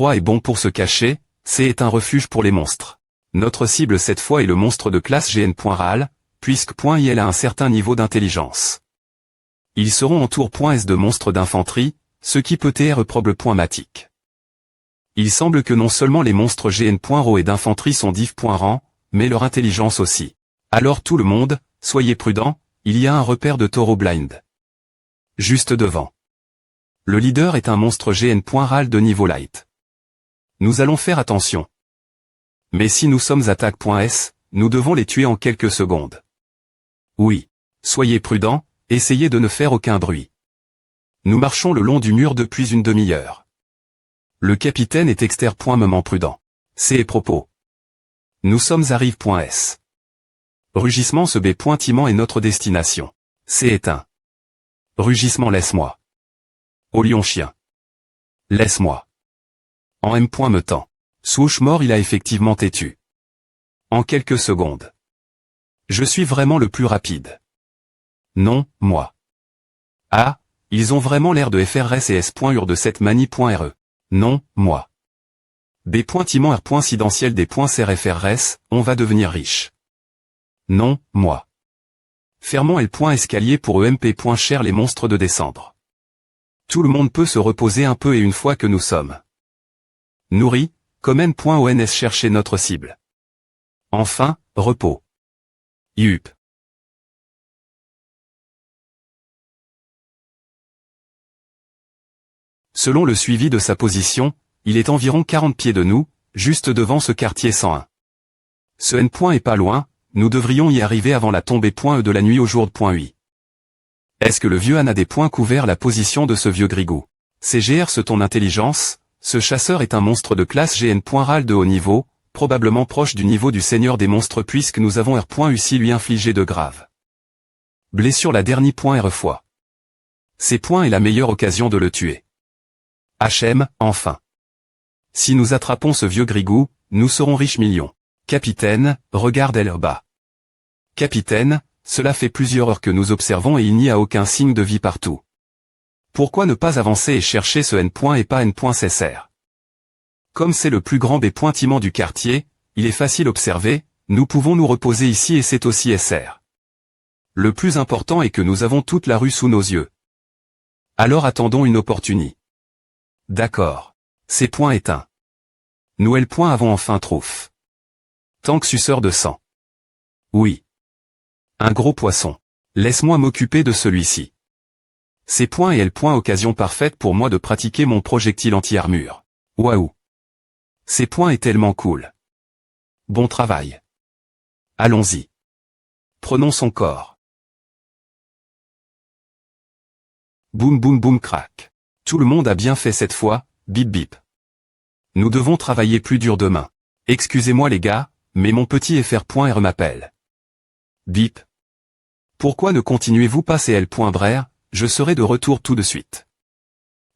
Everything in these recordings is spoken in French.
Roi est bon pour se cacher, C est un refuge pour les monstres. Notre cible cette fois est le monstre de classe GN.RAL, puisque .IL a un certain niveau d'intelligence. Ils seront en tour .S de monstres d'infanterie, ce qui peut être probable.matic. Il semble que non seulement les monstres GN.RO et d'infanterie sont div.rang, mais leur intelligence aussi. Alors tout le monde, soyez prudents, il y a un repère de taureau blind. Juste devant. Le leader est un monstre GN.RAL de niveau light. Nous allons faire attention. Mais si nous sommes attaque.S, nous devons les tuer en quelques secondes. Oui. Soyez prudents, essayez de ne faire aucun bruit. Nous marchons le long du mur depuis une demi-heure. Le capitaine est exter.moment prudent. C'est propos. Nous sommes à rive.S. Rugissement ce B.Timent est notre destination. C'est éteint. Rugissement laisse-moi. Au lion chien. Laisse-moi. En M.me temps. Swoosh mort il a effectivement têtu. En quelques secondes. Je suis vraiment le plus rapide. Non, moi. Ah, ils ont vraiment l'air de FRS et S.UR de cette manie.RE. Non, moi. B.Timent R.Sidentiel des .CRFRS, on va devenir riche. Non, moi. Fermons L.Escalier pour EMP.Cher les monstres de descendre. Tout le monde peut se reposer un peu et une fois que nous sommes nourris, comme M.ONS chercher notre cible. Enfin, repos. Yup. Selon le suivi de sa position, il est environ 40 pieds de nous, juste devant ce quartier 101. Ce N. est pas loin, nous devrions y arriver avant la tombée .E de la nuit au jour de .UI. Est-ce que le vieux Anne a des points couverts la position de ce vieux grigou? CGR ce ton intelligence, ce chasseur est un monstre de classe GN.RAL de haut niveau, probablement proche du niveau du seigneur des monstres puisque nous avons R.UC lui infligé de graves blessure la dernière .R fois. Ces points est la meilleure occasion de le tuer. HM, enfin. Si nous attrapons ce vieux grigou, nous serons riches millions. Capitaine, regarde elle bas. Capitaine, cela fait plusieurs heures que nous observons et il n'y a aucun signe de vie partout. Pourquoi ne pas avancer et chercher ce N. et pas N.CSR? Comme c'est le plus grand B.Timent du quartier, il est facile d'observer, nous pouvons nous reposer ici et c'est aussi SR. Le plus important est que nous avons toute la rue sous nos yeux. Alors attendons une opportunité. D'accord. Ces points éteints. Nous L. avons enfin trouf. Tank suceur de sang. Oui. Un gros poisson. Laisse-moi m'occuper de celui-ci. Ces points et L. Occasion parfaite pour moi de pratiquer mon projectile anti-armure. Waouh. Ces points est tellement cool. Bon travail. Allons-y. Prenons son corps. Boum boum boum crac. Tout le monde a bien fait cette fois, bip bip. Nous devons travailler plus dur demain. Excusez-moi les gars, mais mon petit FR.R m'appelle. Bip. Pourquoi ne continuez-vous pas CL.Brer, je serai de retour tout de suite.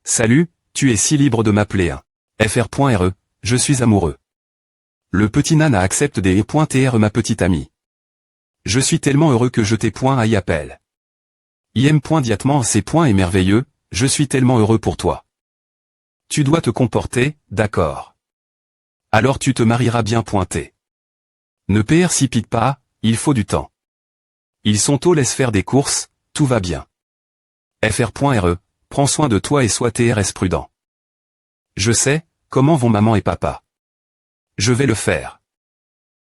Salut, tu es si libre de m'appeler un FR.RE, je suis amoureux. Le petit nana accepte des E.TR ma petite amie. Je suis tellement heureux que je t'ai .I appelle. IM.Diatement ces points est merveilleux, je suis tellement heureux pour toi. Tu dois te comporter, d'accord. Alors tu te marieras bien pointé. Ne précipite pas, il faut du temps. Ils sont tôt laisse faire des courses, tout va bien. FR.RE, prends soin de toi et sois TRS prudent. Je sais, comment vont maman et papa. Je vais le faire.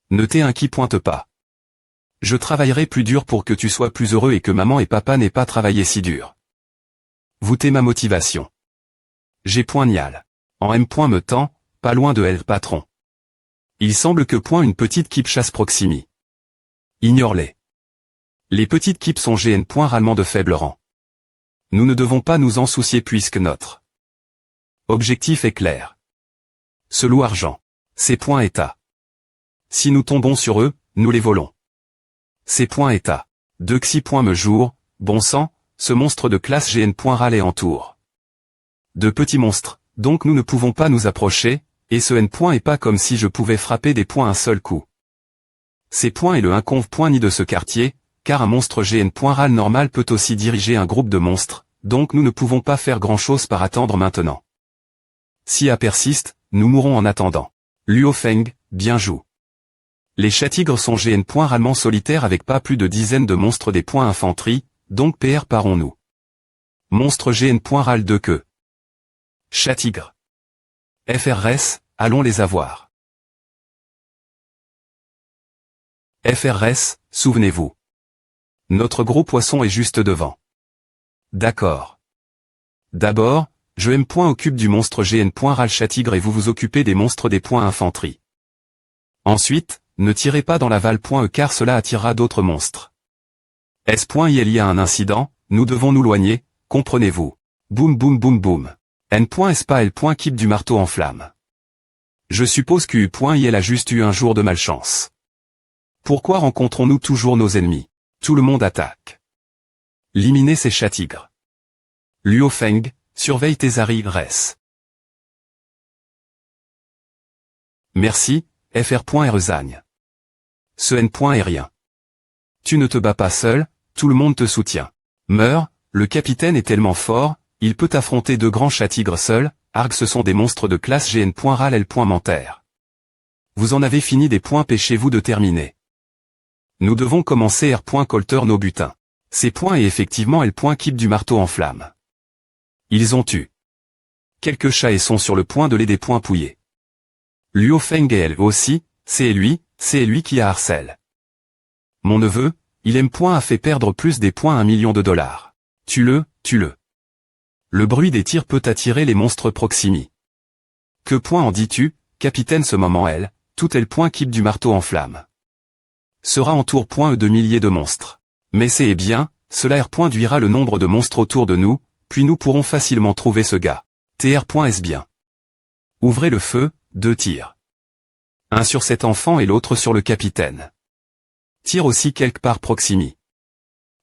Ne t'inquiète pas. Je travaillerai plus dur pour que tu sois plus heureux et que maman et papa n'aient pas travaillé si dur. Vous t'es ma motivation. J'ai Nial. En M.me temps, pas loin de L patron. Il semble que une petite keep chasse proximi. Ignore-les. Les petites keeps sont GN. Rarement de faible rang. Nous ne devons pas nous en soucier puisque notre objectif est clair. Ce loup argent. Ces points état. Si nous tombons sur eux, nous les volons. Ces points état. De Xi. Me jour, bon sang, ce monstre de classe GN. RAL est en tour. De petits monstres, donc nous ne pouvons pas nous approcher, et ce N. est pas comme si je pouvais frapper des points un seul coup. Ces points est le inconve. Ni de ce quartier, car un monstre GN. RAL normal peut aussi diriger un groupe de monstres, donc nous ne pouvons pas faire grand chose par attendre maintenant. Si A persiste, nous mourrons en attendant. Luo Feng, bien joue. Les chats-tigres sont GN. Rallement solitaire avec pas plus de dizaines de monstres des points infanterie, donc PR parons-nous. Monstre GN. Ral de queue. Chat-tigre. FRS, allons les avoir. FRS, souvenez-vous. Notre gros poisson est juste devant. D'accord. D'abord, je M. Occupe du monstre GN. Ral chat-tigre et vous vous occupez des monstres des points infanterie. Ensuite, ne tirez pas dans l'aval. Car cela attirera d'autres monstres. S.il y a un incident, nous devons nous loigner, comprenez-vous. Boum boum boum boum. N.S pas L. Keep du marteau en flamme. Je suppose que U.il a juste eu un jour de malchance. Pourquoi rencontrons-nous toujours nos ennemis? Tout le monde attaque. Liminez ces chats-tigres. Luo Feng, surveille tes arrières. Merci, Fr.Rezagne. Ce N. est rien. Tu ne te bats pas seul, tout le monde te soutient. Meurs, le capitaine est tellement fort, il peut affronter deux grands chats-tigres seuls, arg ce sont des monstres de classe GN. Ral L. Mentaire. Vous en avez fini des points, pêchez-vous de terminer. Nous devons commencer R. Colter nos butins. Ces points et effectivement L. Keep du marteau en flamme. Ils ont eu quelques chats et sont sur le point de les dépouiller. Luo Feng et elle aussi, c'est lui qui a harcèle. Mon neveu, il M. A fait perdre plus des points $1 million. Tue-le. Le bruit des tirs peut attirer les monstres proximi. Que point en dis-tu, capitaine? Ce moment elle, tout L. Keep du marteau en flamme. Sera en tour de milliers de monstres. Mais c'est bien, cela réduira le nombre de monstres autour de nous, puis nous pourrons facilement trouver ce gars. Tr.s bien. Ouvrez le feu, 2 tirs. Un sur cet enfant et l'autre sur le capitaine. Tire aussi quelque part proximi.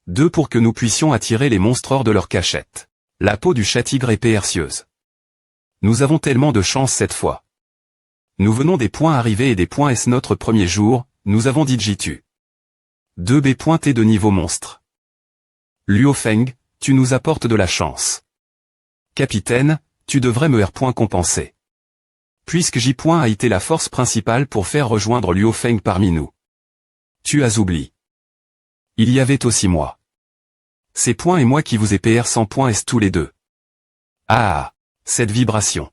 2 pour que nous puissions attirer les monstres hors de leur cachette. La peau du chat-tigre est percieuse. Nous avons tellement de chance cette fois. Nous venons des points arrivés et des points S notre premier jour, nous avons dit Jitu. 2B T de niveau monstre. Luo Feng, tu nous apportes de la chance. Capitaine, tu devrais me R. compenser. Puisque J. a été la force principale pour faire rejoindre Luo Feng parmi nous. Tu as oublié. Il y avait aussi moi. C'est points et moi qui vous ai PR 100 points S tous les deux. Ah, cette vibration.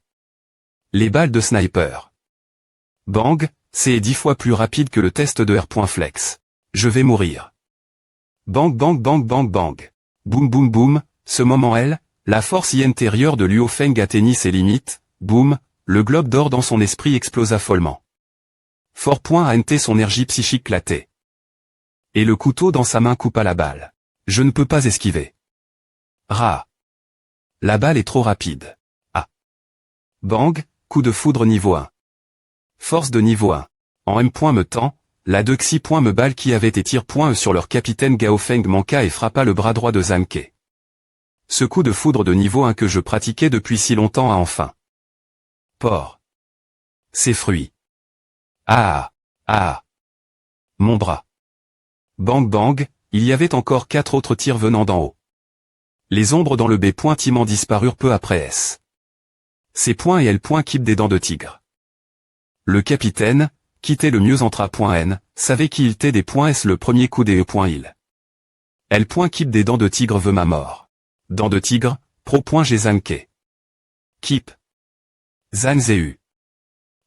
Les balles de sniper. Bang, c'est 10 fois plus rapide que le test de R. Flex. Je vais mourir. Bang bang bang bang bang. Boum boum boum, ce moment elle, la force intérieure de Luo Feng atteignit ses limites, boum, le globe d'or dans son esprit explosa follement. Fort point à NT son énergie psychique claté. Et le couteau dans sa main coupa la balle. Je ne peux pas esquiver. Ra. La balle est trop rapide. Ah. Bang, coup de foudre niveau 1. Force de niveau 1. En M. Me tend, la 2 Xi. Me balle qui avait et tire E sur leur capitaine Gao Feng manqua et frappa le bras droit de Zanke. Ce coup de foudre de niveau 1 que je pratiquais depuis si longtemps a enfin. Porc. Ses fruits. Ah. Ah. Mon bras. Bang bang, il y avait encore 4 autres tirs venant d'en haut. Les ombres dans le B. Timant disparurent peu après S. Ces points et L. Keep des dents de tigre. Le capitaine, qui était le mieux entra. N, savait qu'il était des S le premier coup des E. Il. L. Keep des dents de tigre veut ma mort. Dents de tigre, pro. J'ai Zanke. Keep. Zan Zeu.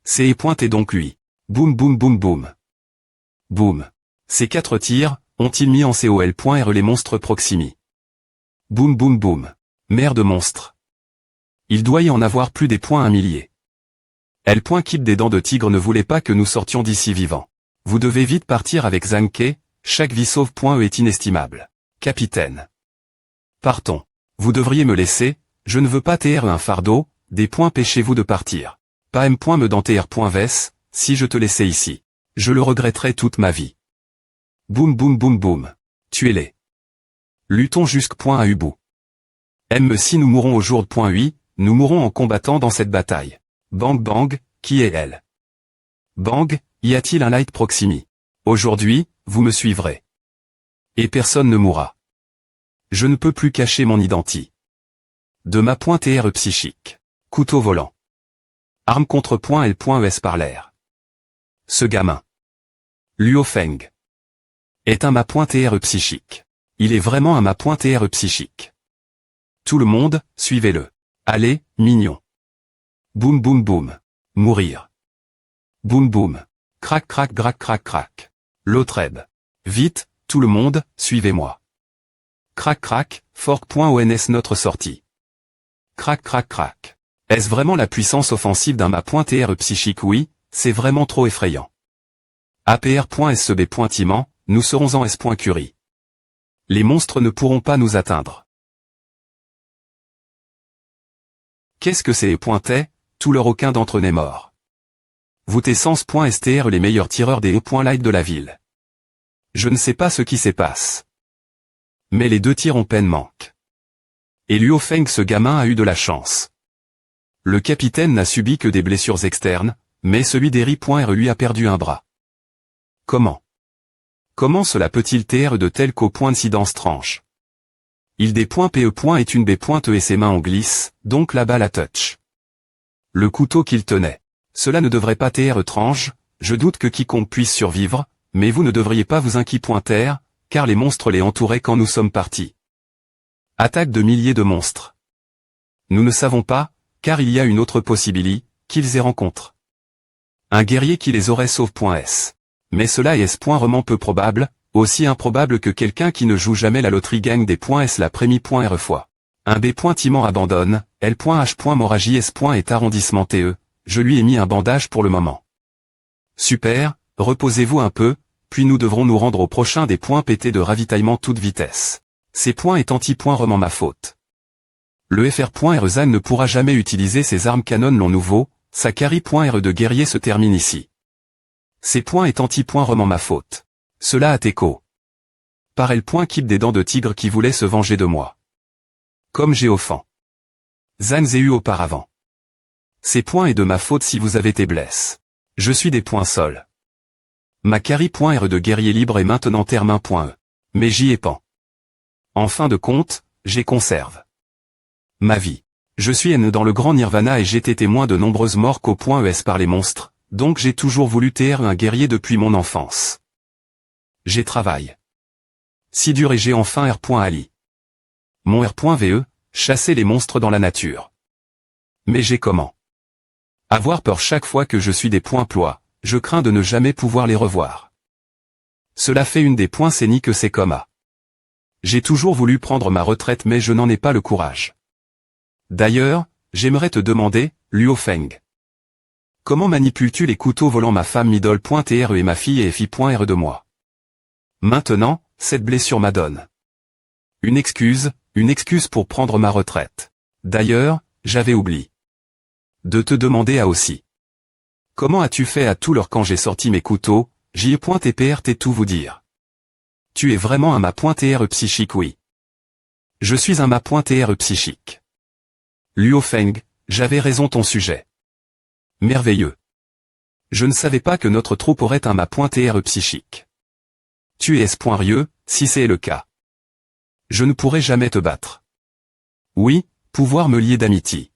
C'est et donc lui. Boum boum boum boum. Boum. Ces 4 tirs, ont-ils mis en COL. R les monstres proximi. Boum boum boum. Mère de monstre. Il doit y en avoir plus des $1 millier. L. Keep des dents de tigre ne voulait pas que nous sortions d'ici vivants. Vous devez vite partir avec Zanke, chaque vie sauve. E est inestimable. Capitaine. Partons. Vous devriez me laisser, je ne veux pas TR un fardeau, des points pêchez-vous de partir. Pas M. Me dans TR. Ves, si je te laissais ici. Je le regretterais toute ma vie. Boum boum boum boum. Tuez-les. Luttons jusqu'à Ubu. M. Si nous mourons au jour de .8, nous mourrons en combattant dans cette bataille. Bang bang, qui est elle? Bang, y a-t-il un light proximi? Aujourd'hui, vous me suivrez. Et personne ne mourra. Je ne peux plus cacher mon identité. De ma pointe R psychique. Couteau volant. Arme contre point L.ES par l'air. Ce gamin. Luo Feng. Est un ma.TRE psychique. Il est vraiment un ma.TRE psychique. Tout le monde, suivez-le. Allez, mignon. Boum boum boum. Mourir. Boum boum. Crac crac grac crac crac. L'autre aide. Vite, tout le monde, suivez-moi. Crac crac, fork.ons notre sortie. Crac crac crac. Est-ce vraiment la puissance offensive d'un ma.TRE psychique? Oui, c'est vraiment trop effrayant. APR.SEB.Timant, nous serons en S.Curie. Les monstres ne pourront pas nous atteindre. Qu'est-ce que c'est E.T? Tout leur aucun d'entre eux n'est mort. Vous Tessence.STR les meilleurs tireurs des E.Light de la ville. Je ne sais pas ce qui se passe. Mais les deux tirs ont peine manque. Et Luo Feng, ce gamin a eu de la chance. Le capitaine n'a subi que des blessures externes, mais celui d'Eri.R lui a perdu un bras. Comment? Comment cela peut-il TR de tel qu'au point d'incidence tranche? Il D.PE. est une B.E et ses mains en glisse, donc la balle à touch. Le couteau qu'il tenait. Cela ne devrait pas TR tranche, je doute que quiconque puisse survivre, mais vous ne devriez pas vous inquiéter, car les monstres les entouraient quand nous sommes partis. Attaque de milliers de monstres. Nous ne savons pas, car il y a une autre possibilité, qu'ils y rencontrent. Un guerrier qui les aurait sauve.s. Mais cela est S.Roman peu probable, aussi improbable que quelqu'un qui ne joue jamais la loterie gagne des .S la prémie.R fois. Un B.Timant abandonne, L.H. S. est arrondissement TE, je lui ai mis un bandage pour le moment. Super, reposez-vous un peu, puis nous devrons nous rendre au prochain des points PT de ravitaillement toute vitesse. Ces points est anti.Roman ma faute. Le FR.R Zan ne pourra jamais utiliser ses armes canon long nouveau, sa carry.R de guerrier se termine ici. Ces points est anti.Roman ma faute. Cela a écho. Par L.Keep des dents de tigre qui voulait se venger de moi. Comme j'ai offend. Zan j'ai eu auparavant. Ces points est de ma faute si vous avez été blesse. Je suis des points sols. Ma carry.R de guerrier libre est maintenant terme1.e. Mais j'y ai pan. En fin de compte, j'ai conserve. Ma vie. Je suis N dans le grand nirvana et j'ai été témoin de nombreuses morts qu'au .es par les monstres, donc j'ai toujours voulu TR un guerrier depuis mon enfance. J'ai travaillé. Si dur et j'ai enfin R.Ali. Mon R.VE, chasser les monstres dans la nature. Mais j'ai comment? Avoir peur chaque fois que je suis des .ploie, je crains de ne jamais pouvoir les revoir. Cela fait une des scéniques que c'est comme à. J'ai toujours voulu prendre ma retraite mais je n'en ai pas le courage. D'ailleurs, j'aimerais te demander, Luo Feng. Comment manipules-tu les couteaux volants ma femme Middle.TRE et ma fille et FI.RE de moi? Maintenant, cette blessure m'adonne. Une excuse pour prendre ma retraite. D'ailleurs, j'avais oublié de te demander à aussi. Comment as-tu fait à tout l'heure quand j'ai sorti mes couteaux, j'y.TPRT tout vous dire. Tu es vraiment un ma.TRE psychique oui. Je suis un ma.TRE psychique. Luo Feng, j'avais raison ton sujet. Merveilleux. Je ne savais pas que notre troupe aurait un ma.TRE psychique. Tu es S.Rieux, si c'est le cas. Je ne pourrai jamais te battre. Oui, pouvoir me lier d'amitié.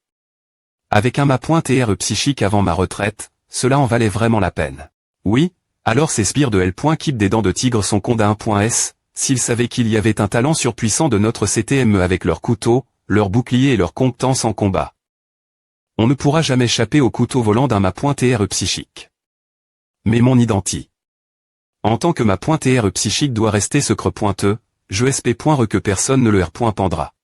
Avec un ma.TRE psychique avant ma retraite, cela en valait vraiment la peine. Oui, alors ces sbires de L.Keep des dents de tigre sont cons d'un .S, s'ils savaient qu'il y avait un talent surpuissant de notre CTME avec leurs couteaux, leurs boucliers et leurs compétences en combat. On ne pourra jamais échapper au couteau volant d'un ma.TRE psychique. Mais mon identité. En tant que ma.TRE psychique doit rester secret pointeux, je SP.re que personne ne le R.pendra.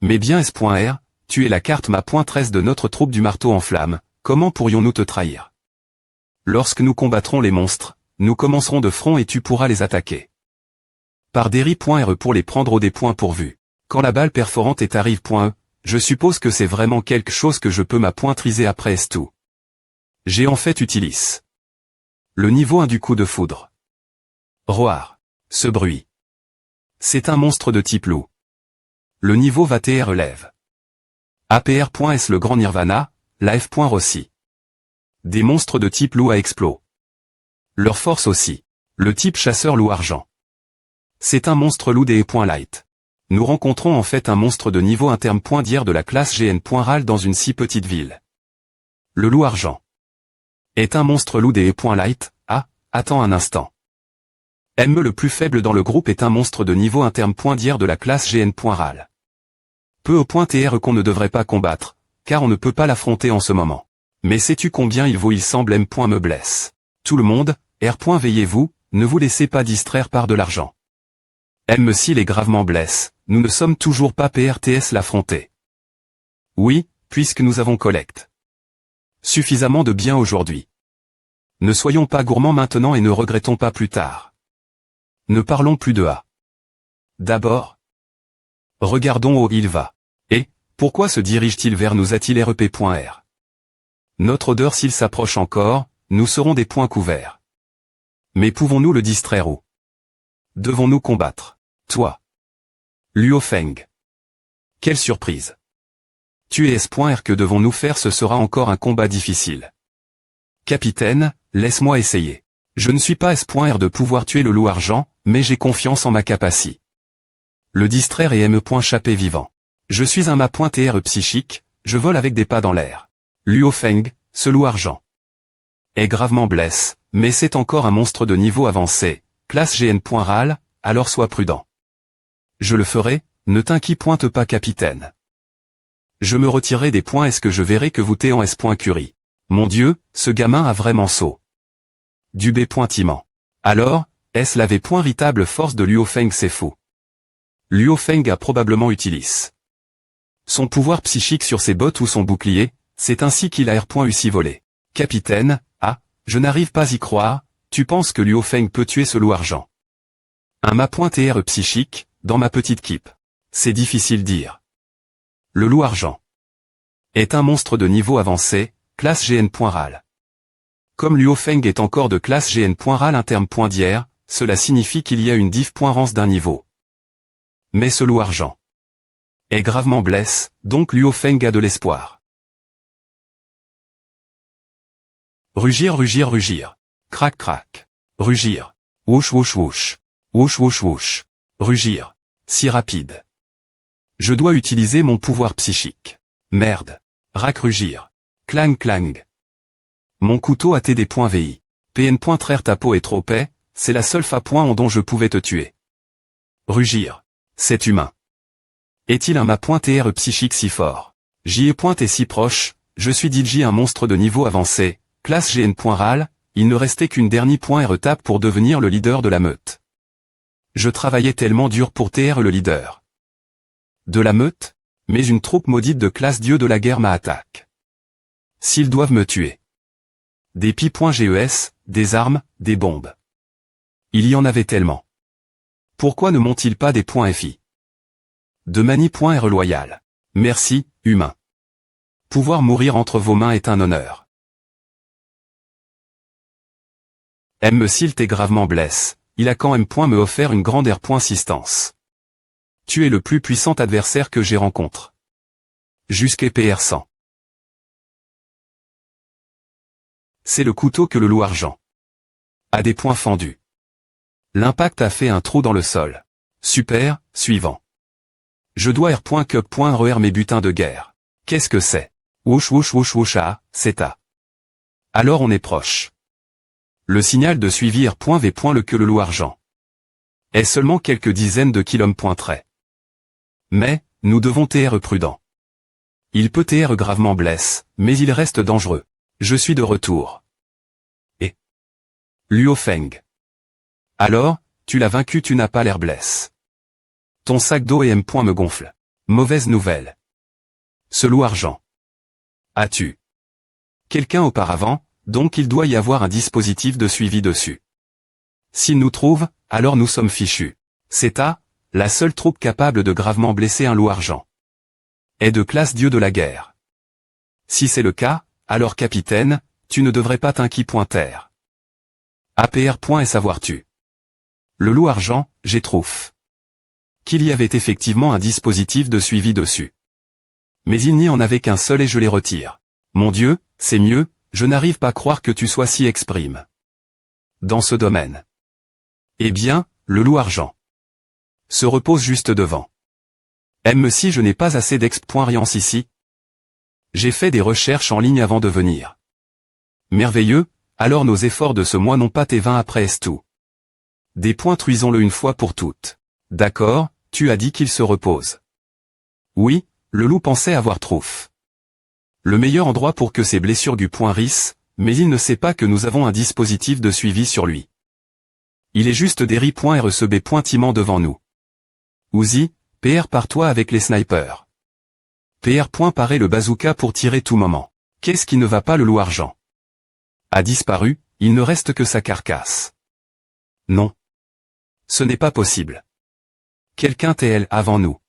Mais bien S.R, tu es la carte ma.13 de notre troupe du marteau en flamme, comment pourrions-nous te trahir? Lorsque nous combattrons les monstres, nous commencerons de front et tu pourras les attaquer. Par Derry.re pour les prendre au des points pourvus. Quand la balle perforante est arrive.e, je suppose que c'est vraiment quelque chose que je peux ma.triser après S2. J'ai en fait utilise. Le niveau 1 du coup de foudre. Roar. Ce bruit. C'est un monstre de type loup. Le niveau va TR relève. APR.S le grand nirvana, la F.Rossi. Des monstres de type loup à explos. Leur force aussi. Le type chasseur loup argent. C'est un monstre loup des E.Light. Nous rencontrons en fait un monstre de niveau interne.dir de la classe GN.RAL dans une si petite ville. Le loup argent est un monstre loup des points light. Ah, attends un instant. M le plus faible dans le groupe est un monstre de niveau interne point d'hier de la classe GN.RAL. Peu au point TR qu'on ne devrait pas combattre, car on ne peut pas l'affronter en ce moment. Mais sais-tu combien il vaut? Il semble M. me blesse. Tout le monde, R. Veillez-vous, ne vous laissez pas distraire par de l'argent. M. S'il est gravement blesse, nous ne sommes toujours pas PRTS l'affronter. Oui, puisque nous avons collecte suffisamment de biens aujourd'hui. Ne soyons pas gourmands maintenant et ne regrettons pas plus tard. Ne parlons plus de A. D'abord, regardons où il va. Et, pourquoi se dirige-t-il vers nous? A-t-il REP.R? Notre odeur s'il s'approche encore, nous serons des points couverts. Mais pouvons-nous le distraire ou devons-nous combattre? Toi. Luo Feng. Quelle surprise. Tu es S.R. Que devons-nous faire? Ce sera encore un combat difficile. Capitaine, laisse-moi essayer. Je ne suis pas S.R. de pouvoir tuer le loup argent, mais j'ai confiance en ma capacité. Le distraire et M. Chapé vivant. Je suis un ma.TR psychique, je vole avec des pas dans l'air. Luo Feng, ce loup argent est gravement blesse, mais c'est encore un monstre de niveau avancé, classe GN.RAL, alors sois prudent. Je le ferai, ne t'inquiète pas capitaine. Je me retirerai des points. Est-ce que je verrai que vous t'es en S.Curie? Mon Dieu, ce gamin a vraiment saut. Du B.Timent. Alors, est-ce la V.Ritable force de Luo Feng? C'est fou. Luo Feng a probablement utilisé son pouvoir psychique sur ses bottes ou son bouclier, c'est ainsi qu'il a R.U.C. volé. Capitaine, ah, je n'arrive pas y croire, tu penses que Luo Feng peut tuer ce loup argent? Un ma.TR psychique, dans ma petite keep. C'est difficile dire. Le loup argent est un monstre de niveau avancé, classe GN.RAL. Comme Luo Feng est encore de classe GN.RAL interne.d'hier, cela signifie qu'il y a une diff.rance d'un niveau. Mais ce loup argent est gravement blesse, donc Luo Feng a de l'espoir. Rugir, rugir, rugir. Crac, crac. Rugir. Wouch, wouch, wouch. Wouch, wouch, wouch. Rugir. Si rapide. Je dois utiliser mon pouvoir psychique. Merde. Rac, rugir. Clang, clang. Mon couteau a des points VI. PN.TR ta peau est trop paix, c'est la seule fa.on dont je pouvais te tuer. Rugir. C'est humain. Est-il un ma.TR psychique si fort? J'y ai pointé si proche, je suis DJ un monstre de niveau avancé, classe GN.RAL, il ne restait qu'une dernière .R pour devenir le leader de la meute. Je travaillais tellement dur pour TR le leader de la meute, mais une troupe maudite de classe dieu de la guerre m'attaque. S'ils doivent me tuer. Des pi.GES, des armes, des bombes. Il y en avait tellement. Pourquoi ne m'ont-ils pas des points FI? De mani.R loyal. Merci, humain. Pouvoir mourir entre vos mains est un honneur. M. S'il t'est gravement blesse, il a quand même me offert une grande R.assistance. Tu es le plus puissant adversaire que j'ai rencontré. Jusqu'à PR100. C'est le couteau que le loup argent a des points fendus. L'impact a fait un trou dans le sol. Super, suivant. Je dois R.Cup.RER mes butins de guerre. Qu'est-ce que c'est? Wouch wouch wouch wouch ah, c'est A. Alors on est proche. Le signal de suivi R.V. le que le loup argent est seulement quelques dizaines de kilomètres. Mais, nous devons TR prudent. Il peut TR gravement blesse, mais il reste dangereux. Je suis de retour. Et Luo Feng. Alors, tu l'as vaincu, tu n'as pas l'air blesse. Ton sac d'eau et M. me gonfle. Mauvaise nouvelle. Ce loup argent. As-tu quelqu'un auparavant, donc il doit y avoir un dispositif de suivi dessus. S'il nous trouve, alors nous sommes fichus. C'est A, la seule troupe capable de gravement blesser un loup argent. Est de classe dieu de la guerre. Si c'est le cas, alors capitaine, tu ne devrais pas t'inquiéter. APR. Et savoir-tu? Le loup argent, j'ai trouvé qu'il y avait effectivement un dispositif de suivi dessus. Mais il n'y en avait qu'un seul et je les retire. Mon Dieu, c'est mieux, je n'arrive pas à croire que tu sois si exprime. Dans ce domaine. Eh bien, le loup argent se repose juste devant. M. Si je n'ai pas assez d'expérience ici. J'ai fait des recherches en ligne avant de venir. Merveilleux, alors nos efforts de ce mois n'ont pas été vains après tout. Dépointruisons-le une fois pour toutes. D'accord, tu as dit qu'il se repose. Oui, le loup pensait avoir trouf. Le meilleur endroit pour que ses blessures du point rissent, mais il ne sait pas que nous avons un dispositif de suivi sur lui. Il est juste des timant devant nous. Uzi, PR pars-toi avec les snipers. PR. Parer le bazooka pour tirer tout moment. Qu'est-ce qui ne va pas? Le loup argent a disparu, il ne reste que sa carcasse. Non. Ce n'est pas possible. Quelqu'un t'est avant nous.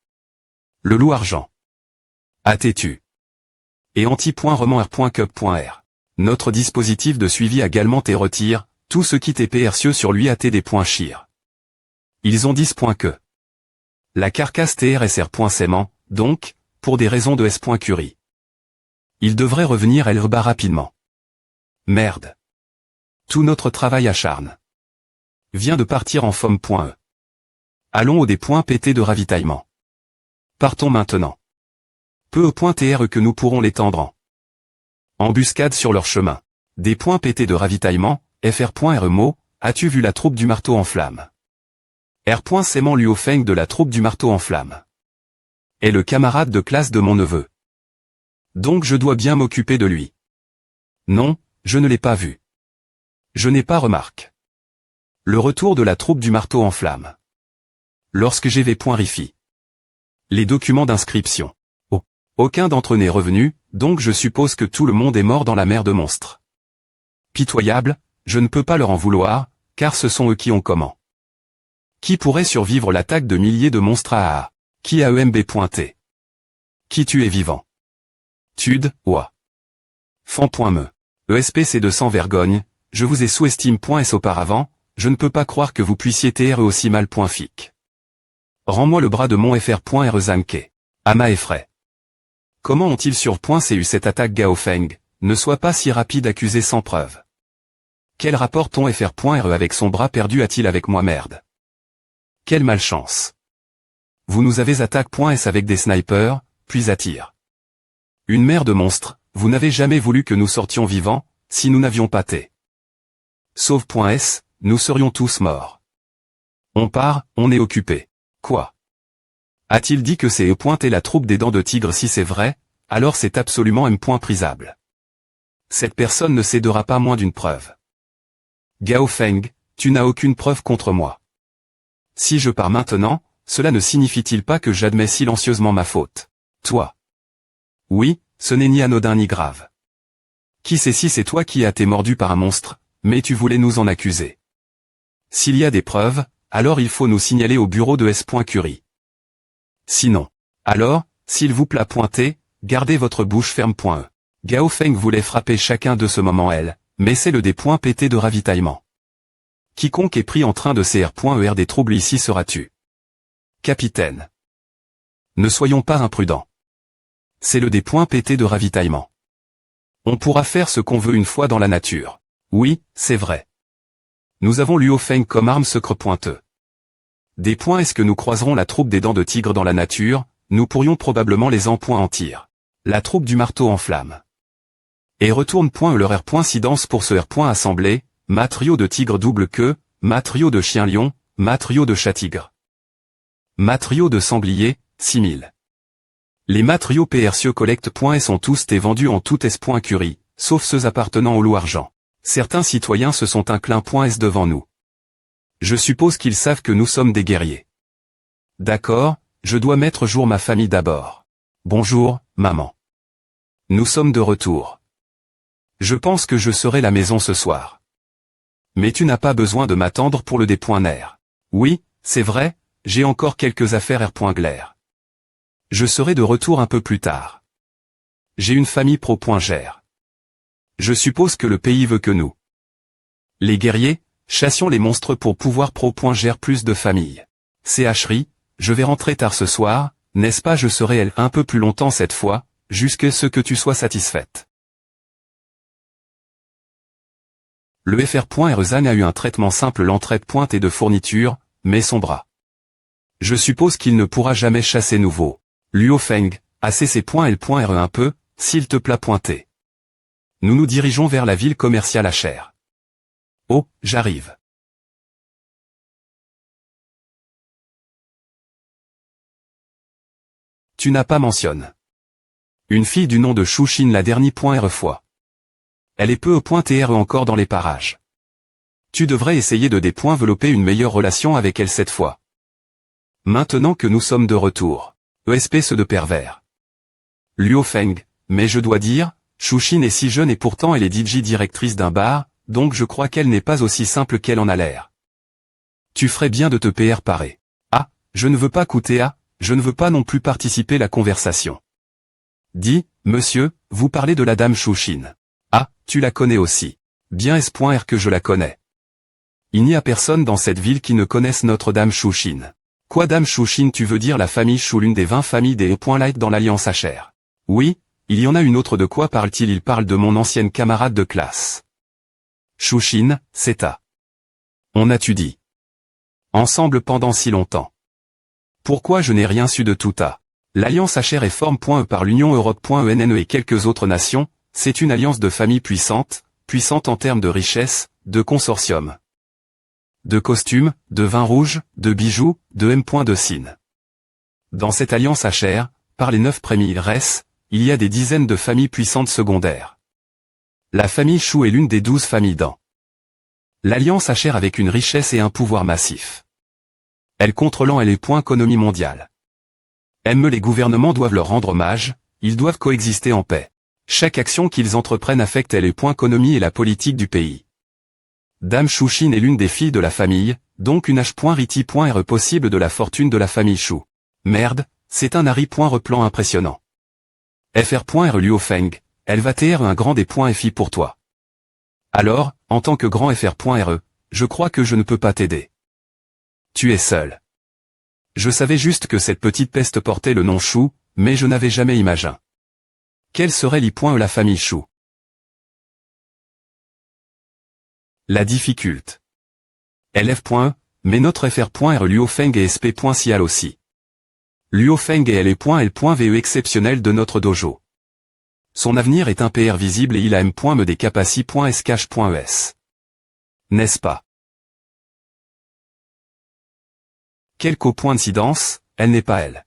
Le loup argent a têtu. Et anti.remant.r.cup.r. Notre dispositif de suivi également te retire, tout ce qui t'est percieux sur lui a des points chir. Ils ont 10 points que. La carcasse TRSR.saiement, donc, pour des raisons de S.curie. Il devrait revenir elle rebat rapidement. Merde. Tout notre travail acharne vient de partir en fomme.e. Allons au des points PT de ravitaillement. Partons maintenant. Peu au point TR que nous pourrons l'étendre en embuscade sur leur chemin. Des points PT de ravitaillement, FR.RMO, as-tu vu la troupe du marteau en flamme? R.Saiement Luo Feng de la troupe du marteau en flamme. Est le camarade de classe de mon neveu. Donc je dois bien m'occuper de lui. Non, je ne l'ai pas vu. Je n'ai pas remarqué. Le retour de la troupe du marteau en flamme. Lorsque j'ai Rifi. Les documents d'inscription. Oh. Aucun d'entre eux n'est revenu, donc je suppose que tout le monde est mort dans la mer de monstres. Pitoyable, je ne peux pas leur en vouloir, car ce sont eux qui ont comment. Qui pourrait survivre l'attaque de milliers de monstres à qui a EMB pointé? Qui tu es vivant? Tude, ouah. Fan.me. ESPC de sans vergogne, je vous ai sous-estime.s auparavant, je ne peux pas croire que vous puissiez TR aussi mal. Fic. Rends-moi le bras de mon FR.R Zanke. Ama effraie. Comment ont-ils sur .cu cette attaque Gaofeng, ne sois pas si rapide accusé sans preuve. Quel rapport ton FR.R avec son bras perdu a-t-il avec moi? Merde. Quelle malchance. Vous nous avez attaque.s avec des snipers, puis attire. Une mer de monstres, vous n'avez jamais voulu que nous sortions vivants, si nous n'avions pas T. Sauve.s, nous serions tous morts. On part, on est occupé. Quoi? A-t-il dit que c'est E. la troupe des dents de tigre? Si c'est vrai, alors c'est absolument M. prisable. Cette personne ne cédera pas moins d'une preuve. Gao Feng, tu n'as aucune preuve contre moi. Si je pars maintenant, cela ne signifie-t-il pas que j'admets silencieusement ma faute? Toi. Oui, ce n'est ni anodin ni grave. Qui sait si c'est toi qui as été mordu par un monstre, mais tu voulais nous en accuser. S'il y a des preuves, alors il faut nous signaler au bureau de S.Curie. Sinon. Alors, s'il vous plaît pointez, gardez votre bouche ferme.e. Gao Feng voulait frapper chacun de ce moment elle, mais c'est le des points PT de ravitaillement. Quiconque est pris en train de CR.ER des troubles ici sera tu. Capitaine. Ne soyons pas imprudents. C'est le des points PT de ravitaillement. On pourra faire ce qu'on veut une fois dans la nature. Oui, c'est vrai. Nous avons Luo Feng comme arme secre pointeux. Des points est-ce que nous croiserons la troupe des dents de tigre dans la nature, nous pourrions probablement les en tir. La troupe du marteau en flamme. Et retourne leur R.Incidence pour ce R.Assemblée, matrio de tigre double queue, matrio de chien lion, matrio de chat tigre. Matrio de sanglier, 6000. Les matrios PRCE collecte.et sont tous et vendus en tout S.Curie, sauf ceux appartenant au loup argent. Certains citoyens se sont inclins.s devant nous. Je suppose qu'ils savent que nous sommes des guerriers. D'accord, je dois mettre jour ma famille d'abord. Bonjour, maman. Nous sommes de retour. Je pense que je serai à la maison ce soir. Mais tu n'as pas besoin de m'attendre pour le D.Ner. Oui, c'est vrai, j'ai encore quelques affaires R.Glaire. Je serai de retour un peu plus tard. J'ai une famille pro.gère. Je suppose que le pays veut que nous. Les guerriers, chassions les monstres pour pouvoir pro.gère plus de familles. CHRI, je vais rentrer tard ce soir, n'est-ce pas? Je serai un peu plus longtemps cette fois, jusqu'à ce que tu sois satisfaite. Le FR.Rezan a eu un traitement simple l'entraide-pointe et de fourniture, mais son bras. Je suppose qu'il ne pourra jamais chasser nouveau. Luo Feng, assez ses points et le point R un peu, S'il te plaît pointer. Nous nous dirigeons vers la ville commerciale HR. Oh, j'arrive. Tu n'as pas mentionné. Une fille du nom de Chouchine la dernière .re fois. Elle est peu au point TR encore dans les parages. Tu devrais essayer de développer une meilleure relation avec elle cette fois. Maintenant que nous sommes de retour. Espèce de pervers. Luo Feng, mais je dois dire, Chouchine est si jeune et pourtant elle est DJ directrice d'un bar, donc je crois qu'elle n'est pas aussi simple qu'elle en a l'air. Tu ferais bien de te PR parer. Ah, je ne veux pas coûter à, je ne veux pas non plus participer à la conversation. Dis, monsieur, vous parlez de la dame Chouchine. Ah, tu la connais aussi. Bien S.R que je la connais. Il n'y a personne dans cette ville qui ne connaisse Notre-Dame Chouchine. Quoi Dame Chouchine tu veux dire la famille Chou l'une des 20 familles des E.Light dans l'Alliance HR. Oui, il y en a une autre de quoi parle-t-il Il parle de mon ancienne camarade de classe. Chouchine, c'est à. On a-tu dit. Ensemble pendant si longtemps. Pourquoi je n'ai rien su de tout à. L'Alliance HR est forme.e par l'Union Europe.ENNE et quelques autres nations, c'est une alliance de familles puissante en termes de richesse, de consortium. De costumes, de vin rouge, de bijoux, de M. de Cine. Dans cette alliance HR, par les 9 premiers res, il y a des dizaines de familles puissantes secondaires. La famille Chou est l'une des 12 familles dans l'alliance HR avec une richesse et un pouvoir massif. Elle contrôlant les points économie mondiale. Les gouvernements doivent leur rendre hommage, ils doivent coexister en paix. Chaque action qu'ils entreprennent affecte les points économie et la politique du pays. Dame Chouchine est l'une des filles de la famille, donc une H.Riti.re possible de la fortune de la famille Chou. Merde, c'est un Harry.replan impressionnant. Fr.re Luo Feng, elle va TR un grand des .fi pour toi. Alors, en tant que grand Fr.re, je crois que je ne peux pas t'aider. Tu es seul. Je savais juste que cette petite peste portait le nom Chou, mais je n'avais jamais imaginé. Quelle serait la famille Chou? La difficulté. LF.E, mais notre Fr.re Luo Feng et SP.cial aussi. Luo Feng et L.ve exceptionnel de notre dojo. Son avenir est un PR visible et il a M.me des capaci.scache.es. N'est-ce pas? Quelque point d'incidence, elle n'est pas elle.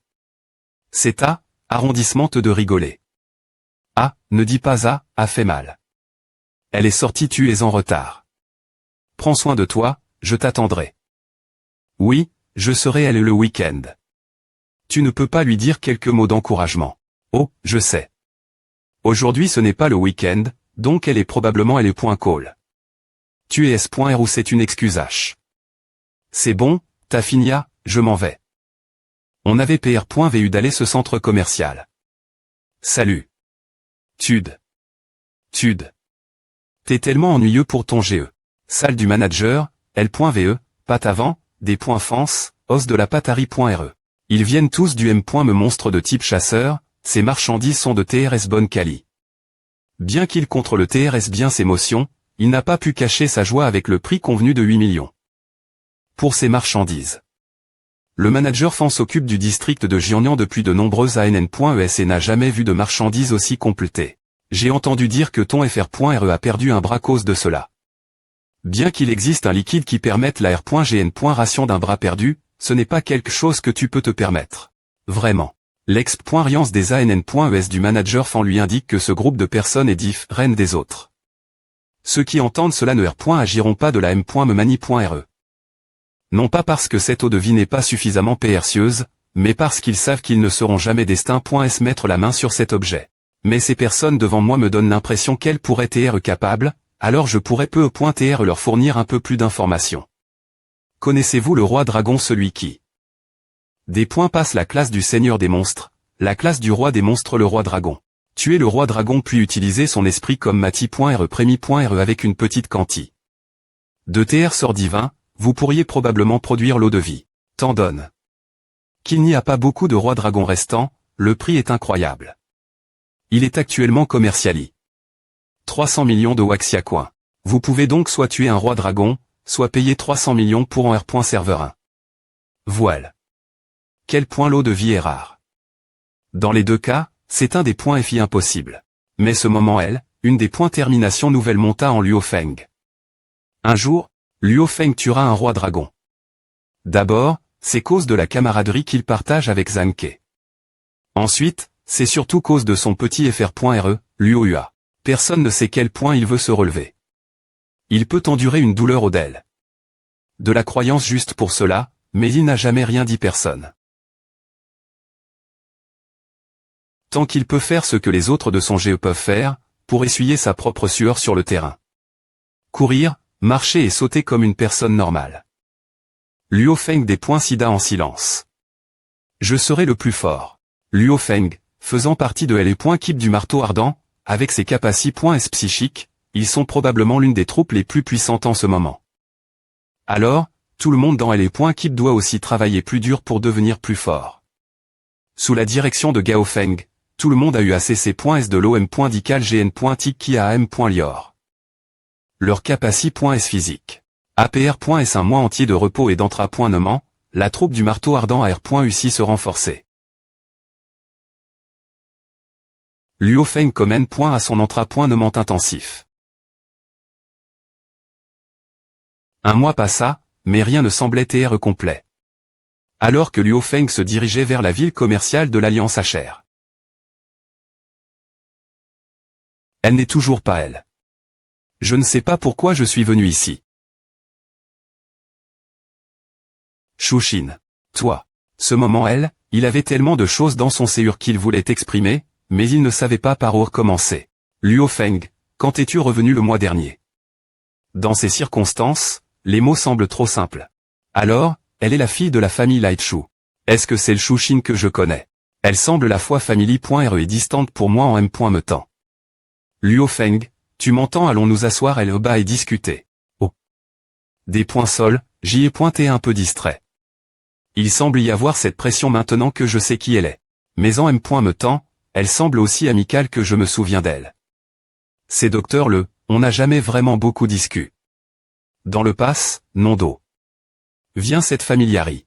C'est à, arrondissement de rigoler. Ah, ne dis pas à, a fait mal. Elle est sortie tu es en retard. Prends soin de toi, je t'attendrai. Oui, je serai elle le week-end. Tu ne peux pas lui dire quelques mots d'encouragement. Oh, je sais. Aujourd'hui ce n'est pas le week-end, donc elle est probablement elle est point call. Tu es S.R ou c'est une excuse H. C'est bon, t'as fini à, je m'en vais. On avait PR.vu d'aller ce centre commercial. Salut. Tude. T'es tellement ennuyeux pour ton GE. Salle du manager, L.ve, pâte avant, des points fance, os de la pâterie.re. Ils viennent tous du M.me monstre de type chasseur, ces marchandises sont de TRS bonne quali. Bien qu'il contrôle TRS bien ses motions, il n'a pas pu cacher sa joie avec le prix convenu de 8 millions. Pour ces marchandises. Le manager fan s'occupe du district de Jiangnan depuis de nombreuses ANN.es et n'a jamais vu de marchandises aussi complétées. J'ai entendu dire que ton Fr.re a perdu un bras à cause de cela. Bien qu'il existe un liquide qui permette la R.gn. Ration d'un bras perdu, ce n'est pas quelque chose que tu peux te permettre. Vraiment. L'ex.riance des ANN.es du manager fan lui indique que ce groupe de personnes est différent des autres. Ceux qui entendent cela ne agiront pas de la M.me mani.re. Non pas parce que cette eau de vie n'est pas suffisamment percieuse, mais parce qu'ils savent qu'ils ne seront jamais destinés.s mettre la main sur cet objet. Mais ces personnes devant moi me donnent l'impression qu'elles pourraient être capables, alors je pourrais peu.tr leur fournir un peu plus d'informations. Connaissez-vous le roi dragon celui qui des points passe la classe du seigneur des monstres, la classe du roi des monstres le roi dragon. Tuer le roi dragon puis utiliser son esprit comme mati.re prémi.re avec une petite quanti. De TR sort divin, vous pourriez probablement produire l'eau de vie. T'en donne. Qu'il n'y a pas beaucoup de rois dragons restants, le prix est incroyable. Il est actuellement commercialisé 300 millions de Waxia coins. Vous pouvez donc soit tuer un roi dragon, soit payer 300 millions pour un R.serveur 1. Voile. Quel point l'eau de vie est rare. Dans les deux cas, c'est un des points FI impossibles. Mais ce moment L, une des points termination nouvelle monta en Luo Feng. Un jour, Luo Feng tuera un roi dragon. D'abord, c'est cause de la camaraderie qu'il partage avec Zhang Ke. Ensuite, c'est surtout cause de son petit FR.RE, Luo Hua. Personne ne sait quel point il veut se relever. Il peut endurer une douleur au DEL. De la croyance juste pour cela, mais il n'a jamais rien dit personne. Tant qu'il peut faire ce que les autres de son GE peuvent faire, pour essuyer sa propre sueur sur le terrain. Courir, marcher et sauter comme une personne normale. Luo Feng des points sida en silence. Je serai le plus fort. Luo Feng, faisant partie de L.Keep du marteau ardent, avec ses capacités psychiques, ils sont probablement l'une des troupes les plus puissantes en ce moment. Alors, tout le monde dans L.Keep doit aussi travailler plus dur pour devenir plus fort. Sous la direction de Gao Feng, tout le monde a eu ACC.S de l'OM.Dical GN.Tic à AM.Lior. Leur capacité.S physique. APR.S un mois entier de repos et d'entra.Neument, la troupe du marteau ardent AR.UCI se renforcer. Luo Feng commène à son entra.Neument intensif. Un mois passa, mais rien ne semblait TR complet. Alors que Luo Feng se dirigeait vers la ville commerciale de l'Alliance HR. Elle n'est toujours pas elle. Je ne sais pas pourquoi je suis venu ici. Shuxin. Toi. Ce moment il avait tellement de choses dans son séur qu'il voulait exprimer, mais il ne savait pas par où recommencer. Luo Feng, quand es-tu revenu le mois dernier? Dans ces circonstances, les mots semblent trop simples. Alors, elle est la fille de la famille Lightshu. Est-ce que c'est le Shuxin que je connais? Elle semble la fois family.re et distante pour moi en M.me-temps. Luo Feng, tu m'entends, allons nous asseoir bas et discuter. Oh. Des points sols, j'y ai pointé un peu distrait. Il semble y avoir cette pression maintenant que je sais qui elle est. Mais en M.me-temps, elle semble aussi amicale que je me souviens d'elle. C'est Docteur Le, on n'a jamais vraiment beaucoup discuté. Dans le pass, non d'eau. Vient cette familiarie.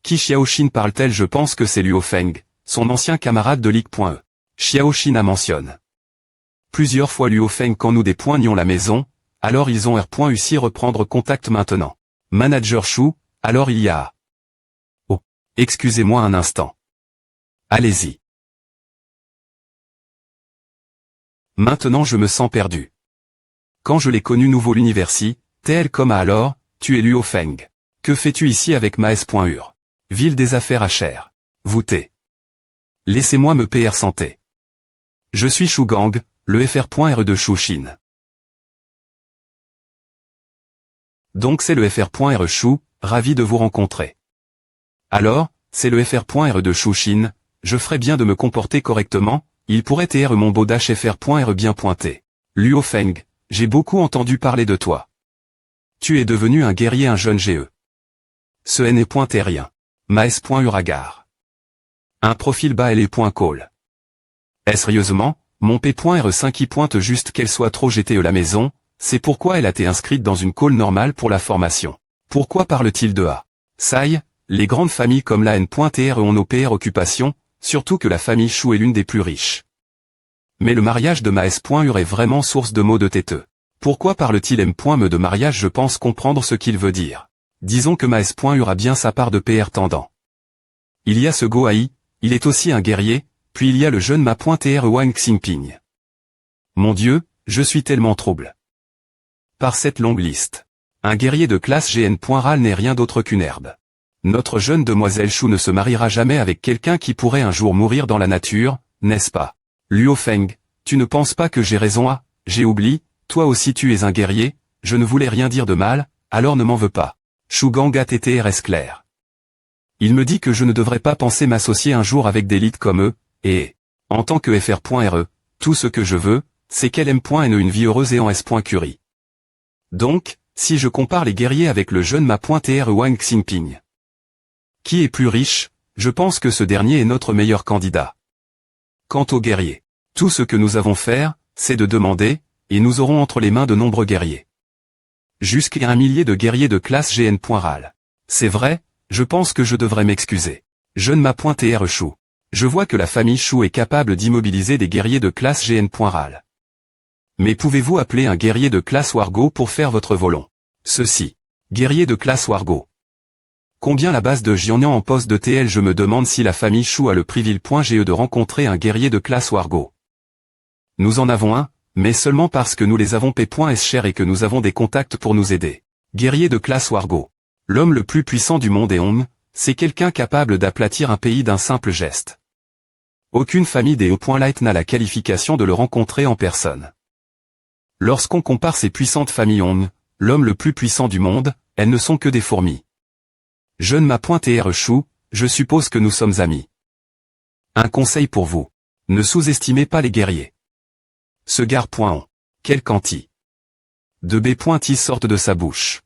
Qui Xiaoxin parle-t-elle? Je pense que c'est Luo Feng, son ancien camarade de Ligue.E. Xiaoxin a mentionne. Plusieurs fois Luo Feng quand nous des points nions la maison, alors ils ont R.UCI reprendre contact maintenant. Manager Shu, alors il y a... Oh, excusez-moi un instant. Allez-y. Maintenant je me sens perdu. Quand je l'ai connu nouveau l'université, tel comme à alors, tu es Luo Feng. Que fais-tu ici avec Maes.ur? Ville des affaires HR. Voûté. Laissez-moi me PR santé. Je suis Shu Gang, le FR.RE de Shuxin. Donc c'est le FR.RE Shu, ravi de vous rencontrer. Alors, c'est le FR.RE de Shuxin, je ferais bien de me comporter correctement, il pourrait TR mon beau dash FR.RE bien pointé. Luo Feng, j'ai beaucoup entendu parler de toi. Tu es devenu un guerrier, un jeune GE. Ce N est point terrien. Maes.uragar. Un profil bas L.call. Est sérieusement, mon P.R5 qui pointe juste qu'elle soit trop GTE la maison, c'est pourquoi elle a été inscrite dans une call normale pour la formation. Pourquoi parle-t-il de A? Sai, les grandes familles comme la N.TR ont nos PR occupations, surtout que la famille Shu est l'une des plus riches. Mais le mariage de Maes.ur est vraiment source de mots de têteux. Pourquoi parle-t-il M.me de mariage? Je pense comprendre ce qu'il veut dire. Disons que Maes.ur a bien sa part de PR tendant. Il y a ce Goai, il est aussi un guerrier, puis il y a le jeune Ma.TR Wang Xingping. Mon Dieu, je suis tellement troublé. Par cette longue liste. Un guerrier de classe GN.RAL n'est rien d'autre qu'une herbe. Notre jeune demoiselle Shu ne se mariera jamais avec quelqu'un qui pourrait un jour mourir dans la nature, n'est-ce pas? Luo Feng, tu ne penses pas que j'ai raison? Ah, j'ai oublié, toi aussi tu es un guerrier, je ne voulais rien dire de mal, alors ne m'en veux pas. Shu Gang ATTRS clair. Il me dit que je ne devrais pas penser m'associer un jour avec des leads comme eux, et, en tant que FR.RE, tout ce que je veux, c'est qu'elle M.NE une vie heureuse et en S.Curie. Donc, si je compare les guerriers avec le jeune Ma.TR Wang Xingping, qui est plus riche, je pense que ce dernier est notre meilleur candidat. Quant aux guerriers, tout ce que nous avons faire, c'est de demander, et nous aurons entre les mains de nombreux guerriers. Jusqu'à 1 millier de guerriers de classe GN.RAL. C'est vrai, je pense que je devrais m'excuser. Je ne m'appoint TR Chou. Je vois que la famille Chou est capable d'immobiliser des guerriers de classe GN.RAL. Mais pouvez-vous appeler un guerrier de classe Wargo pour faire votre volon? Ceci. Guerrier de classe Wargo. Combien la base de Jianian en poste de TL? Je me demande si la famille Chou a le privilège de rencontrer un guerrier de classe Wargo. Nous en avons un, mais seulement parce que nous les avons P.S cher et que nous avons des contacts pour nous aider. Guerrier de classe Wargo. L'homme le plus puissant du monde et c'est quelqu'un capable d'aplatir un pays d'un simple geste. Aucune famille des E.Light n'a la qualification de le rencontrer en personne. Lorsqu'on compare ces puissantes familles l'homme le plus puissant du monde, elles ne sont que des fourmis. Je ne m'appoint TR Chou, je suppose que nous sommes amis. Un conseil pour vous. Ne sous-estimez pas les guerriers. Ce gars.on. Quel quanti. De B.T sortent de sa bouche.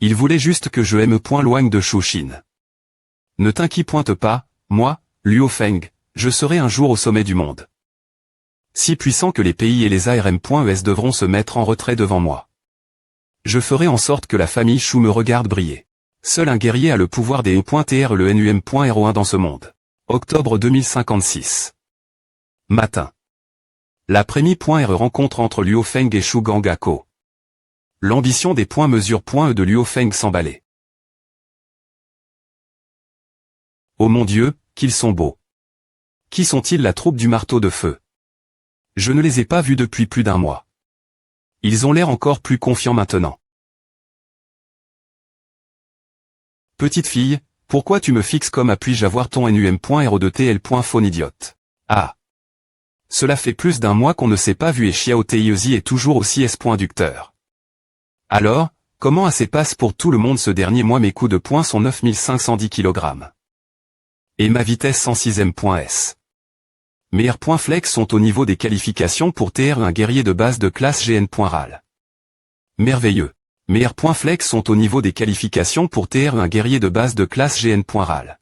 Il voulait juste que je loigne de Chou-Chine. Ne t'inquiète pas, moi, Luo Feng, je serai un jour au sommet du monde. Si puissant que les pays et les ARM.ES devront se mettre en retrait devant moi. Je ferai en sorte que la famille Chou me regarde briller. Seul un guerrier a le pouvoir des E.TR le NUM.01 dans ce monde. Octobre 2056. Matin. La Prémi.R rencontre entre Luo Feng et Shu Gangako. L'ambition des mesure.E de Luo Feng s'emballait. Oh mon Dieu, qu'ils sont beaux. Qui sont-ils? La troupe du marteau de feu. Je ne les ai pas vus depuis plus d'un mois. Ils ont l'air encore plus confiants maintenant. Petite fille, pourquoi tu me fixes comme puis-je avoir ton NUM.RO de TL. Faune idiote. Ah. Cela fait plus d'un mois qu'on ne s'est pas vu et Xiao Teizi est toujours aussi S.Ducteur. Alors, comment se passe pour tout le monde ce dernier mois? Mes coups de poing sont 9510 kg. Et ma vitesse 106m.S. Mes R.Flex sont au niveau des qualifications pour TR un guerrier de base de classe GN.RAL. Merveilleux. Mes R.Flex sont au niveau des qualifications pour TR un guerrier de base de classe GN.RAL.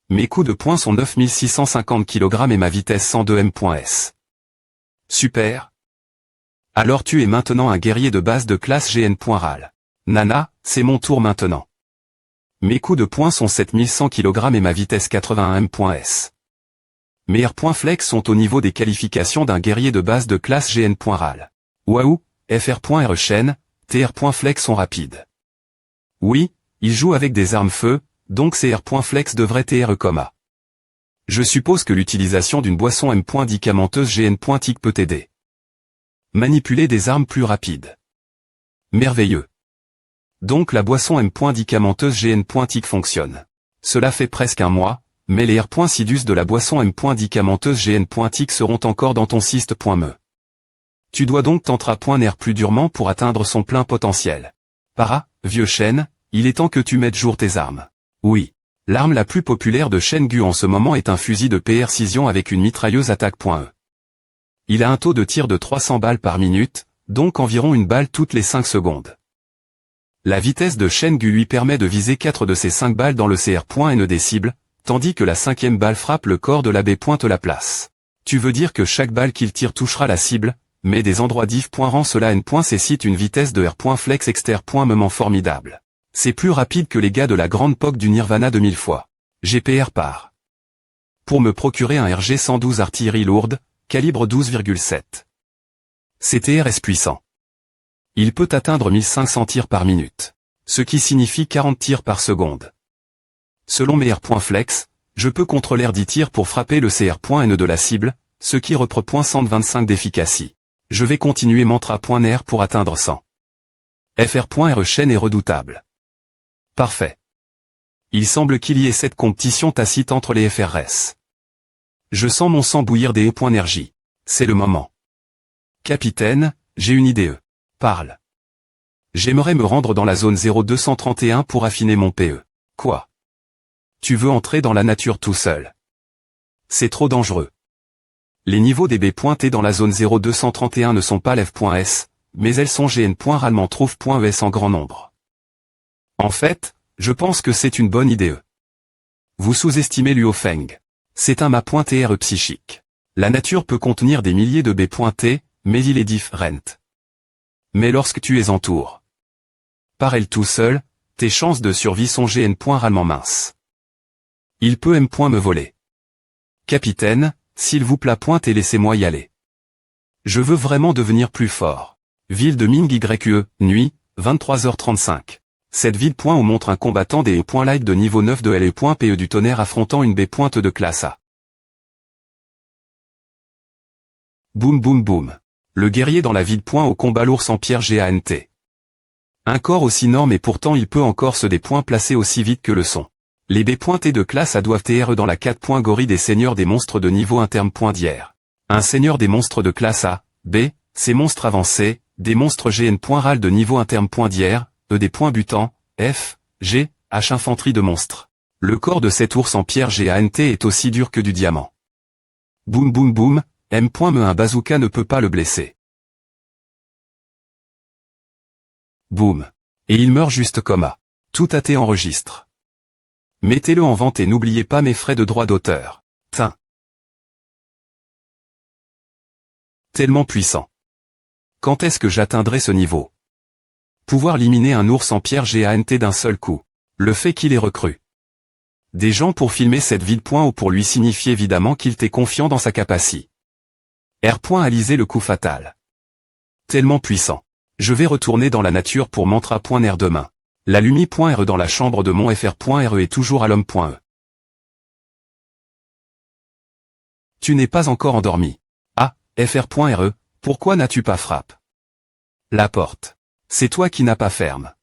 Mes coups de poing sont 9650 kg et ma vitesse 102m.S. Super. Alors tu es maintenant un guerrier de base de classe GN.RAL. Nana, c'est mon tour maintenant. Mes coups de poing sont 7100 kg et ma vitesse 81m.S. Mes R.Flex sont au niveau des qualifications d'un guerrier de base de classe GN.RAL. Waouh, FR.R chaîne, TR.Flex sont rapides. Oui, ils jouent avec des armes feu, donc ces R.Flex devraient TR coma. Je suppose que l'utilisation d'une boisson M.Dicamenteuse GN.TIC peut aider. Manipuler des armes plus rapides. Merveilleux. Donc la boisson M.Dicamenteuse GN.TIC fonctionne. Cela fait presque un mois, mais les R.Sidus de la boisson M.Dicamenteuse GN.TIC seront encore dans ton cyste.me. Tu dois donc t'entraîner plus durement pour atteindre son plein potentiel. Vieux chêne, il est temps que tu mettes jour tes armes. Oui. L'arme la plus populaire de Shen Gu en ce moment est un fusil de précision avec une mitrailleuse attaque.E. Il a un taux de tir de 300 balles par minute, donc environ une balle toutes les 5 secondes. La vitesse de Shen Gu lui permet de viser 4 de ses 5 balles dans le CR.N des cibles, tandis que la 5e balle frappe le corps de la B. La place. Tu veux dire que chaque balle qu'il tire touchera la cible, mais des endroits diff. Rend cela N. Cite une vitesse de R.Flex exter.Moment formidable. C'est plus rapide que les gars de la grande POC du Nirvana de 1000 fois. GPR par. Pour me procurer un RG-112 artillerie lourde, calibre 12,7. CTR est puissant. Il peut atteindre 1500 tirs par minute. Ce qui signifie 40 tirs par seconde. Selon mes R.Flex, je peux contrôler 10 tirs pour frapper le CR.N de la cible, ce qui reprend 125 d'efficacité. Je vais continuer mantra.R pour atteindre 100. FR.R chaîne est redoutable. Parfait. Il semble qu'il y ait cette compétition tacite entre les FRS. Je sens mon sang bouillir des E.Énergie. C'est le moment. Capitaine, j'ai une idée. Parle. J'aimerais me rendre dans la zone 0231 pour affiner mon PE. Quoi? Tu veux entrer dans la nature tout seul? C'est trop dangereux. Les niveaux des B.T dans la zone 0231 ne sont pas l'F.S, mais elles sont GN.RAL trouve.ES en grand nombre. En fait, je pense que c'est une bonne idée. Vous sous-estimez Luo Feng. C'est un mât.TR psychique. La nature peut contenir des milliers de B.T, mais il est différent. Mais lorsque tu es en tour par elle tout seul, Tes chances de survie sont GN. Rallement mince. Il peut M. me voler. Capitaine, s'il vous plaît et laissez-moi y aller. Je veux vraiment devenir plus fort. Ville de Ming YE, nuit, 23h35. Cette ville. On montre un combattant des light de niveau 9 de LE.PE du tonnerre affrontant une B. de classe A. Boum boum boum. Le guerrier dans la ville. Au combat l'ours en pierre GANT. Un corps aussi énorme et pourtant il peut encore se déplacer aussi vite que le son. Les B.T de classe A doivent être dans la 4. Gorille des seigneurs des monstres de niveau interne. D'hier. Un seigneur des monstres de classe A, B, ces monstres avancés, des monstres GN. RAL de niveau interne. D'hier, E des points butants, F, G, H infanterie de monstres. Le corps de cet ours en pierre GANT est aussi dur que du diamant. Boum boum boum, M. Un bazooka ne peut pas le blesser. Boum. Et il meurt juste comme A. Tout AT enregistre. Mettez-le en vente et n'oubliez pas mes frais de droit d'auteur. Tain. Tellement puissant. Quand est-ce que j'atteindrai ce niveau? Pouvoir éliminer un ours en pierre GANT d'un seul coup. Le fait qu'il ait recru des gens pour filmer cette ville. Ou pour lui signifier évidemment qu'il t'est confiant dans sa capacité. R. Alisé le coup fatal. Tellement puissant. Je vais retourner dans la nature pour mantra.R demain. La lumi.re dans la chambre de mon FR.RE est toujours à l'homme.E. Tu n'es pas encore endormi. Ah, FR.RE, pourquoi n'as-tu pas frappé la porte? C'est toi qui n'as pas ferme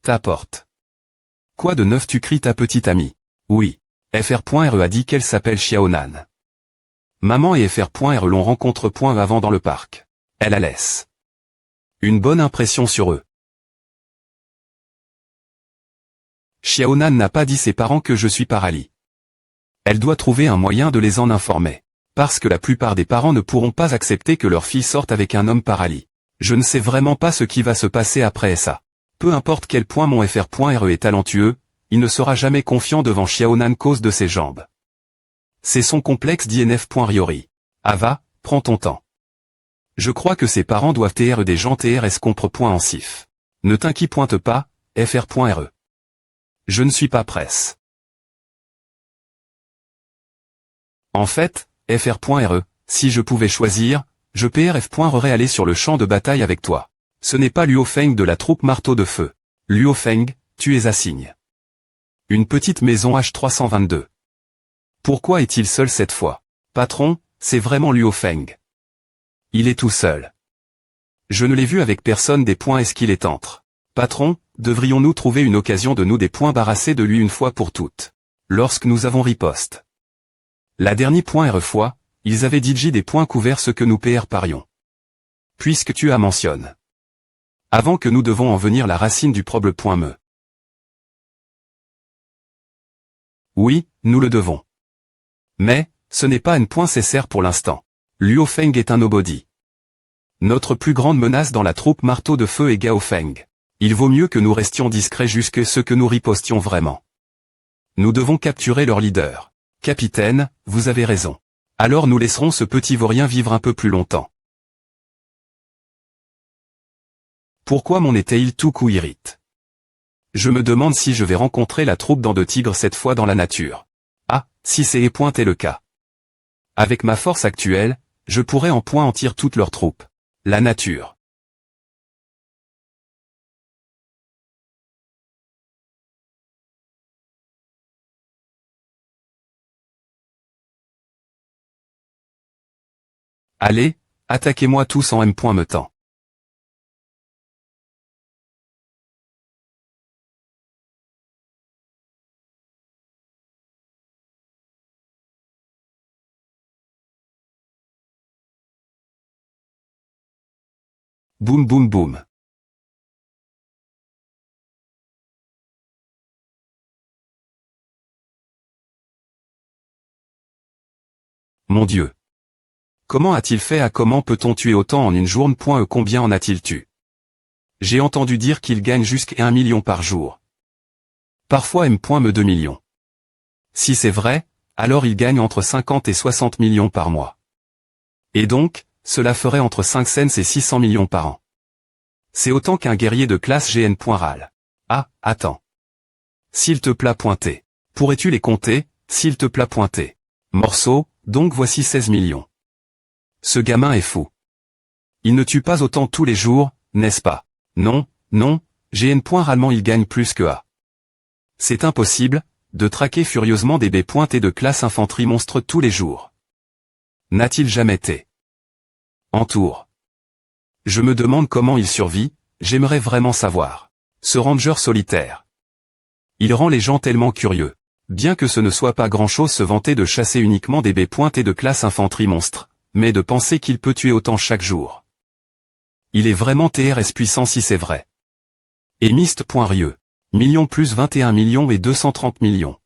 ta porte. Quoi de neuf? Tu cries ta petite amie. Oui. FR.RE a dit qu'elle s'appelle Xiaonan. Maman et FR.RE l'ont rencontré avant dans le parc. Elle a laisse une bonne impression sur eux. Xiaonan n'a pas dit ses parents que je suis paralysie. Elle doit trouver un moyen de les en informer. Parce que la plupart des parents ne pourront pas accepter que leur fille sorte avec un homme paralysie. Je ne sais vraiment pas ce qui va se passer après ça. Peu importe quel point mon FR.RE est talentueux, il ne sera jamais confiant devant Xiaonan cause de ses jambes. C'est son complexe d'INF.Riori. Ava, prends ton temps. Je crois que ses parents doivent être des gens TRS compre.ensif. Ne t'inquiète pas, FR.RE. Je ne suis pas presse. En fait, FR.RE, si je pouvais choisir, je PRF.RE aller sur le champ de bataille avec toi. Ce n'est pas Luo Feng de la troupe marteau de feu. Luo Feng, tu es assigne. Une petite maison H322. Pourquoi est-il seul cette fois? Patron, c'est vraiment Luo Feng. Il est tout seul. Je ne l'ai vu avec personne. Est-ce qu'il est entre? Patron, devrions-nous trouver une occasion de nous barrasser de lui une fois pour toutes? Lorsque nous avons riposte. La dernière fois, ils avaient dit des points couverts ce que nous parions. Puisque tu as mentionné. Avant que nous devons en venir la racine du problème. Oui, nous le devons. Mais, ce n'est pas un point nécessaire pour l'instant. Luo Feng est un nobody. Notre plus grande menace dans la troupe marteau de feu est Gao Feng. Il vaut mieux que nous restions discrets jusqu'à ce que nous ripostions vraiment. Nous devons capturer leur leader. Capitaine, vous avez raison. Alors nous laisserons ce petit vaurien vivre un peu plus longtemps. Pourquoi mon était-il tout coup irrite? Je me demande si je vais rencontrer la troupe de tigres cette fois dans la nature. Ah, si c'est le cas. Avec ma force actuelle, je pourrais en point entier toute leur troupe. La nature. Allez, attaquez-moi tous en me temps. Boum boum boum. Mon Dieu. Comment a-t-il fait? À comment peut-on tuer autant en une journée? Combien en a-t-il tué? J'ai entendu dire qu'il gagne jusqu'à 1 million par jour. Parfois me 2 millions. Si c'est vrai, alors il gagne entre 50 et 60 millions par mois. Et donc, cela ferait entre 5 cents et 600 millions par an. C'est autant qu'un guerrier de classe GN.RAL. Ah, attends. S'il te plaît pointer. Pourrais-tu les compter, s'il te plaît pointer? Morceau, donc voici 16 millions. Ce gamin est fou. Il ne tue pas autant tous les jours, n'est-ce pas? Non, non, GN. Rarement il gagne plus que A. C'est impossible, de traquer furieusement des B pointés de classe infanterie monstre tous les jours. N'a-t-il jamais été en tour? Je me demande comment il survit, j'aimerais vraiment savoir. Ce ranger solitaire. Il rend les gens tellement curieux. Bien que ce ne soit pas grand-chose se vanter de chasser uniquement des B pointés de classe infanterie monstre, mais de penser qu'il peut tuer autant chaque jour. Il est vraiment TRS puissant si c'est vrai. Et Mist.rieux. Millions plus 21 millions et 230 millions.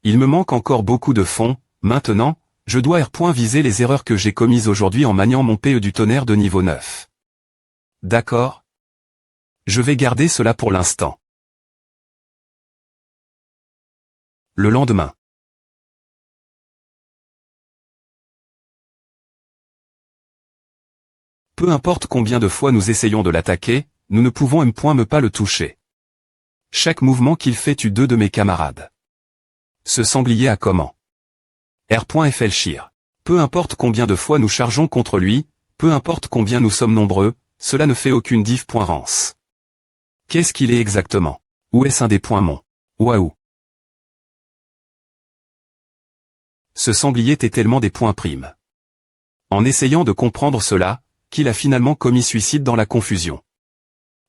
Il me manque encore beaucoup de fonds, maintenant, je dois viser les erreurs que j'ai commises aujourd'hui en maniant mon PE du tonnerre de niveau 9. D'accord? Je vais garder cela pour l'instant. Le lendemain. Peu importe combien de fois nous essayons de l'attaquer, nous ne pouvons ne pas le toucher. Chaque mouvement qu'il fait tue 2 de mes camarades. Ce sanglier a comment? R.Felchir. Peu importe combien de fois nous chargeons contre lui, peu importe combien nous sommes nombreux, cela ne fait aucune diff. Rance. Qu'est-ce qu'il est exactement? Où est-ce un des points mon? Waouh. Ce sanglier est tellement des points primes. En essayant de comprendre cela, qu'il a finalement commis suicide dans la confusion.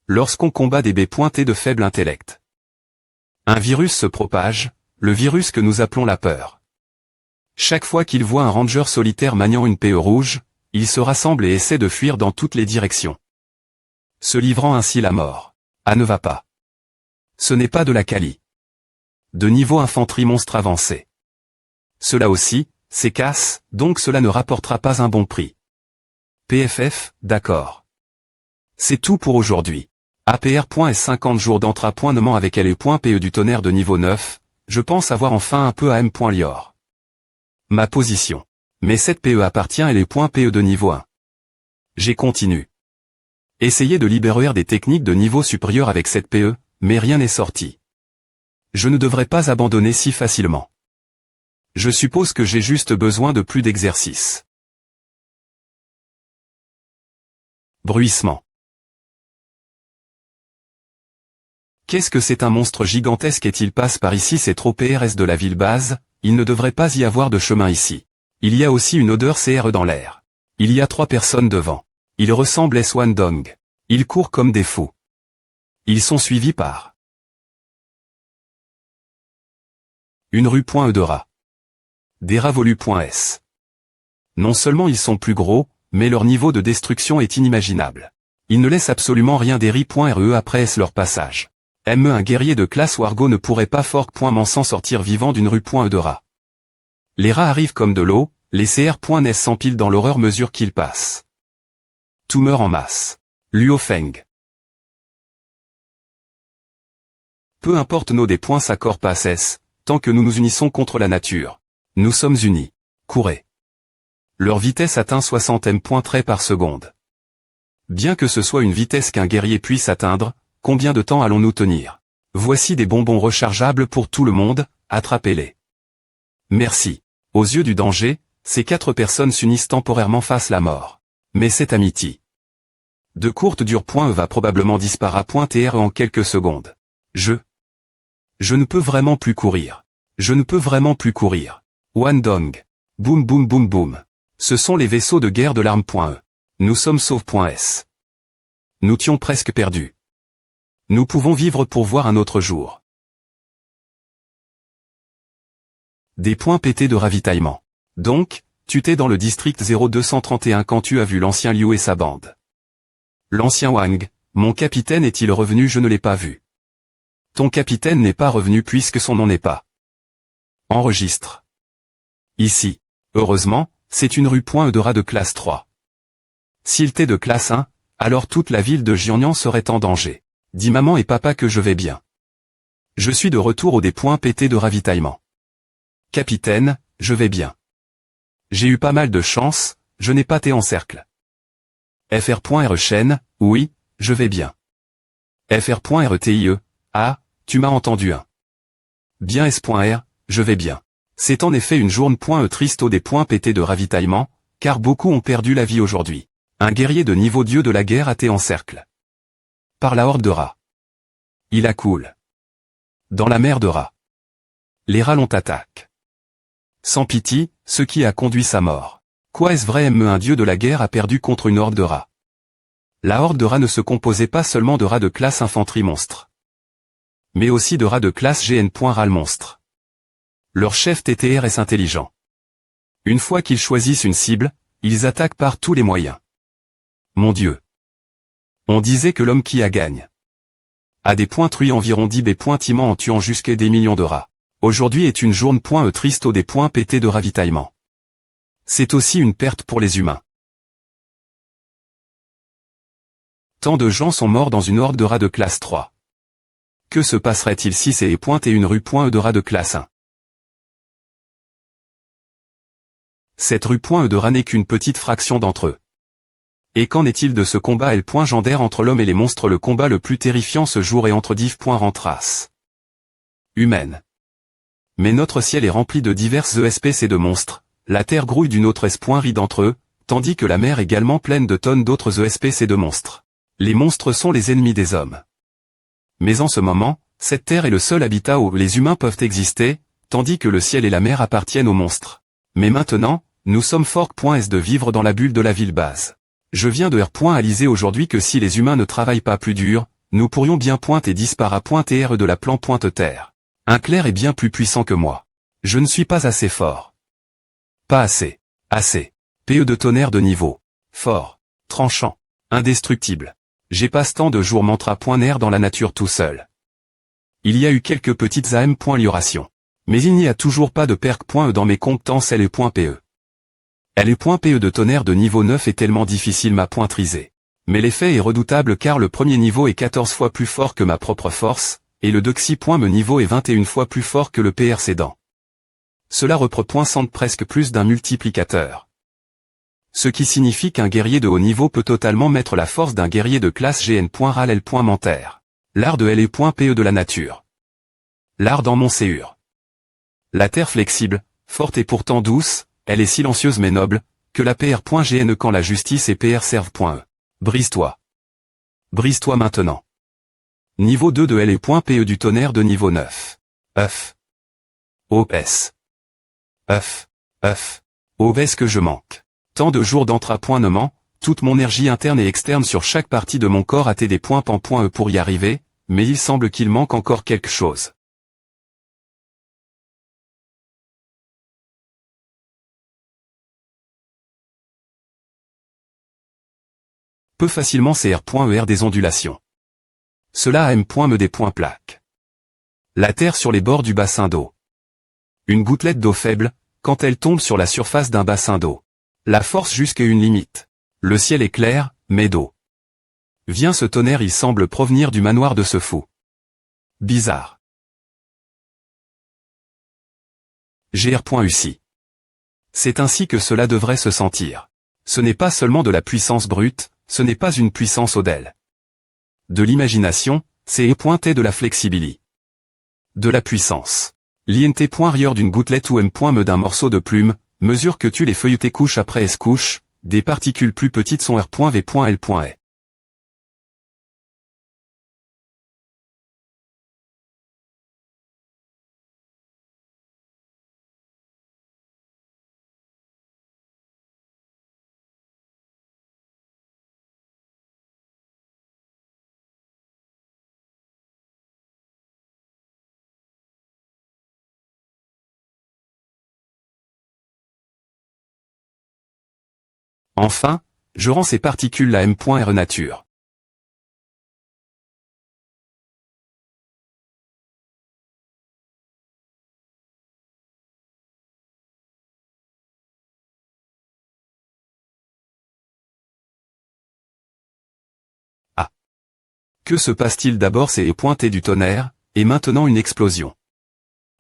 Lorsqu'on combat des B pointés de faible intellect. Un virus se propage, le virus que nous appelons la peur. Chaque fois qu'il voit un ranger solitaire maniant une PE rouge, il se rassemble et essaie de fuir dans toutes les directions. Se livrant ainsi la mort. Ah, ne va pas. Ce n'est pas de la quali. De niveau infanterie monstre avancé. Cela aussi, c'est casse, donc cela ne rapportera pas un bon prix. PFF, d'accord. C'est tout pour aujourd'hui. APR. 50 jours d'entrapointement avec LE.PE du tonnerre de niveau 9, je pense avoir enfin un peu à M.Lior. Ma position. Mais cette PE appartient à LE.PE de niveau 1. J'ai continué. Essayé de libérer des techniques de niveau supérieur avec cette PE, mais rien n'est sorti. Je ne devrais pas abandonner si facilement. Je suppose que j'ai juste besoin de plus d'exercice. Bruissement. Qu'est-ce que c'est un monstre gigantesque et il passe par ici, c'est trop PRS de la ville base, il ne devrait pas y avoir de chemin ici. Il y a aussi une odeur CR dans l'air. Il y a 3 personnes devant. Ils ressemblent à Swan Dong. Ils courent comme des fous. Ils sont suivis par une rue.E de rats. Des rats volus.S. Non seulement ils sont plus gros, mais leur niveau de destruction est inimaginable. Ils ne laissent absolument rien des ris.RE après leur passage. Un guerrier de classe Wargo ne pourrait pas m'en s'en sortir vivant d'une rue.E de rats. Les rats arrivent comme de l'eau, les CR.NES s'empilent dans l'horreur mesure qu'ils passent. Tout meurt en masse. Luo Feng. Peu importe nos des points s'accordent pas cesse, tant que nous nous unissons contre la nature. Nous sommes unis. Courez. Leur vitesse atteint 60 m par seconde. Bien que ce soit une vitesse qu'un guerrier puisse atteindre, combien de temps allons-nous tenir? Voici des bonbons rechargeables pour tout le monde, attrapez-les. Merci. Aux yeux du danger, ces 4 personnes s'unissent temporairement face à la mort. Mais cette amitié de courte dure va probablement disparaître en quelques secondes. Je ne peux vraiment plus courir. Je ne peux vraiment plus courir. Wandong. Boum boum boum boum. Ce sont les vaisseaux de guerre de l'arme.E. Nous sommes sauve.S. Nous étions presque perdus. Nous pouvons vivre pour voir un autre jour. Des points pétés de ravitaillement. Donc, tu t'es dans le district 0231 quand tu as vu l'ancien Liu et sa bande. L'ancien Wang, mon capitaine est-il revenu? Je ne l'ai pas vu. Ton capitaine n'est pas revenu puisque son nom n'est pas. Enregistre. Ici. Heureusement, c'est une rue.E de rat de classe 3. S'il t'est de classe 1, alors toute la ville de Jiangnan serait en danger. Dis maman et papa que je vais bien. Je suis de retour au des points pétés de ravitaillement. Capitaine, je vais bien. J'ai eu pas mal de chance, je n'ai pas été en cercle. FR.RE chaîne, oui, je vais bien. FR.RETIE, ah, tu m'as entendu hein. Bien S.R, je vais bien. C'est en effet une journée triste au des PT de ravitaillement, car beaucoup ont perdu la vie aujourd'hui. Un guerrier de niveau dieu de la guerre a été en cercle. Par la horde de rats. Il accoule. Dans la mer de rats. Les rats l'ont attaqué. Sans pitié, ce qui a conduit sa mort. Quoi est-ce vrai un dieu de la guerre a perdu contre une horde de rats? La horde de rats ne se composait pas seulement de rats de classe infanterie monstre. Mais aussi de rats de classe GN.RAL monstre. Leur chef TTR est intelligent. Une fois qu'ils choisissent une cible, ils attaquent par tous les moyens. Mon Dieu. On disait que l'homme qui a gagne. A des points truie environ 10 timants en tuant jusqu'à des millions de rats. Aujourd'hui est une journée triste au des PT de ravitaillement. C'est aussi une perte pour les humains. Tant de gens sont morts dans une horde de rats de classe 3. Que se passerait-il si c'est et une rue de rats de classe 1? Cette rue de rats n'est qu'une petite fraction d'entre eux. Et qu'en est-il de ce combat L.gendaire entre l'homme et les monstres? Le combat le plus terrifiant ce jour est entre div.rentrace humaine. Mais notre ciel est rempli de diverses espèces et de monstres, la terre grouille d'une autre rit d'entre eux, tandis que la mer est également pleine de tonnes d'autres espèces et de monstres. Les monstres sont les ennemis des hommes. Mais en ce moment, cette terre est le seul habitat où les humains peuvent exister, tandis que le ciel et la mer appartiennent aux monstres. Mais maintenant, nous sommes forts.s de vivre dans la bulle de la ville base. Je viens de R.aliser aujourd'hui que si les humains ne travaillent pas plus dur, nous pourrions bien et dispara.TR de la plan.terre. Un clair est bien plus puissant que moi. Je ne suis pas assez fort. Pas assez. Assez. PE de tonnerre de niveau. Fort. Tranchant. Indestructible. J'ai passé tant de jours mantra.ner dans la nature tout seul. Il y a eu quelques petites AM.améliorations. Mais il n'y a toujours pas de perk.e dans mes compétences LE.PE. LE.PE de tonnerre de niveau 9 est tellement difficile ma pointriser. Mais l'effet est redoutable car le premier niveau est 14 fois plus fort que ma propre force, et le Doxy.me niveau est 21 fois plus fort que le précédent. Cela représente presque plus d'un multiplicateur. Ce qui signifie qu'un guerrier de haut niveau peut totalement mettre la force d'un guerrier de classe GN.RAL L.mentaire. L'art de LE.PE de la nature. L'art dans mon séur. La terre flexible, forte et pourtant douce, elle est silencieuse mais noble, que la PR.GN quand la justice et PR servent.e. Brise-toi. Brise-toi maintenant. Niveau 2 de LE.PE du tonnerre de niveau 9. Œuf. OS. Œuf. Œuf. OS que je manque. Tant de jours d'entraînement, toute mon énergie interne et externe sur chaque partie de mon corps a été des pan.e pour y arriver, mais il semble qu'il manque encore quelque chose. Peut facilement CR.ER des ondulations. Cela a M.me des points plaques. La terre sur les bords du bassin d'eau. Une gouttelette d'eau faible, quand elle tombe sur la surface d'un bassin d'eau. La force jusqu'à une limite. Le ciel est clair, mais d'eau. Vient ce tonnerre, il semble provenir du manoir de ce fou. Bizarre. GR.UCI. C'est ainsi que cela devrait se sentir. Ce n'est pas seulement de la puissance brute, ce n'est pas une puissance odelle. De l'imagination, c'est pointé de la flexibilité. De la puissance. L'INT.rieur d'une gouttelette ou M.me d'un morceau de plume, mesure que tu les feuilletés couche après S-couche, des particules plus petites sont R.V.L.E. Enfin, je rends ces particules à M.R nature. Ah. Que se passe-t-il d'abord c'est pointé du tonnerre, et maintenant une explosion.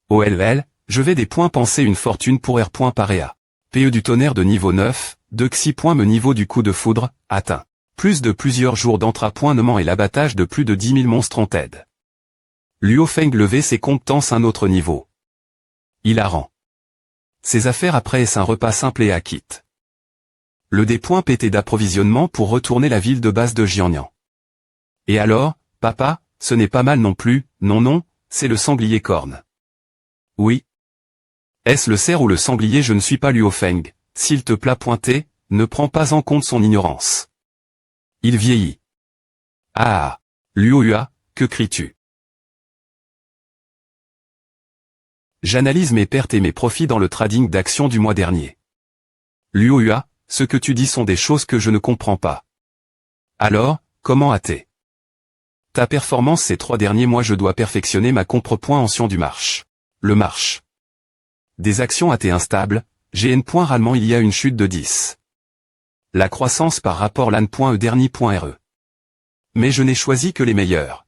OLL, je vais des points penser une fortune pour R. Paréa. PE du tonnerre de niveau 9, de Xi. Me niveau du coup de foudre, atteint. Plus de plusieurs jours d'entrapointement et l'abattage de plus de 10 000 monstres en TED. Luo Feng levait ses compétences à un autre niveau. Hilarant. Ses affaires après est un repas simple et acquitte. Le des points pété d'approvisionnement pour retourner la ville de base de Jiangnan. Et alors, papa, ce n'est pas mal non plus, non, c'est le sanglier corne. Oui. Est-ce le cerf ou le sanglier? Je ne suis pas Luo Feng, s'il te plaît pointé, ne prends pas en compte son ignorance. Il vieillit. Ah. Luo Hua, que cries-tu? J'analyse mes pertes et mes profits dans le trading d'actions du mois dernier. Luo Hua, ce que tu dis sont des choses que je ne comprends pas. Alors, comment a-t-il? Ta performance ces 3 derniers mois? Je dois perfectionner ma compréhension du marché. Le marché. Des actions a été instables, GN. Rarement il y a une chute de 10. La croissance par rapport l'an.e dernier.re. Mais je n'ai choisi que les meilleurs.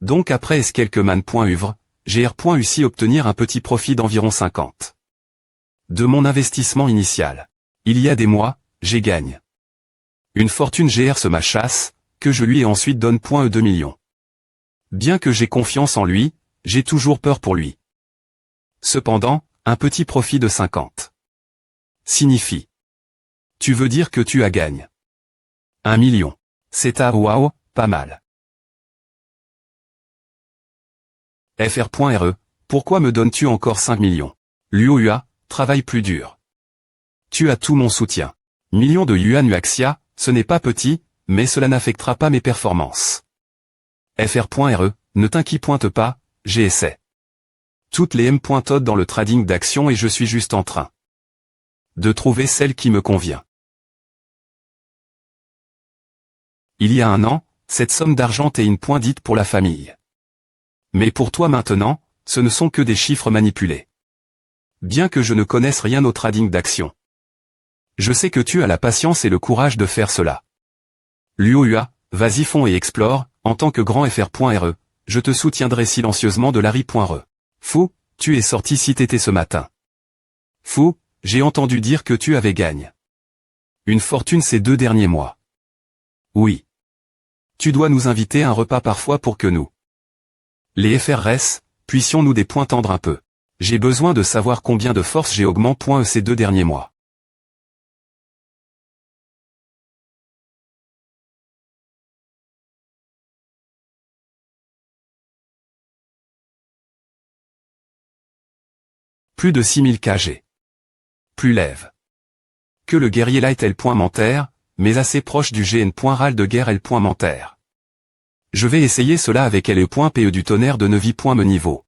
Donc après est-ce quelques man.uvre, gr.uci obtenir un petit profit d'environ 50. De mon investissement initial. Il y a des mois, j'ai gagne. Une fortune GR se m'achasse, que je lui ai ensuite donne .e 2 millions. Bien que j'ai confiance en lui, j'ai toujours peur pour lui. Cependant, un petit profit de 50. Signifie. Tu veux dire que tu as gagne. 1 million. C'est waouh, pas mal. FR.re, pourquoi me donnes-tu encore 5 millions? Luo Hua, travaille plus dur. Tu as tout mon soutien. Millions de yuan Uaxia, ce n'est pas petit, mais cela n'affectera pas mes performances. FR.re, ne t'inquiète pas, j'essaie. Toutes les M.TOD dans le trading d'actions et je suis juste en train de trouver celle qui me convient. Il y a un an, cette somme d'argent est une point dite pour la famille. Mais pour toi maintenant, ce ne sont que des chiffres manipulés. Bien que je ne connaisse rien au trading d'actions. Je sais que tu as la patience et le courage de faire cela. Luo Hua, vas-y fonds et explore, en tant que grand FR.re, je te soutiendrai silencieusement de Larry.re. Fou, tu es sorti si t'étais ce matin. Fou, j'ai entendu dire que tu avais gagne. Une fortune ces 2 derniers mois. Oui. Tu dois nous inviter à un repas parfois pour que nous, les FRS, puissions-nous des points tendre un peu. J'ai besoin de savoir combien de force j'ai augmenté ces 2 derniers mois. Plus de 6000 kg. Plus lève. Que le guerrier light L.Mentaire, mais assez proche du GN.RAL de guerre L.Mentaire. Je vais essayer cela avec LE.PE du tonnerre de Nevi.me niveau.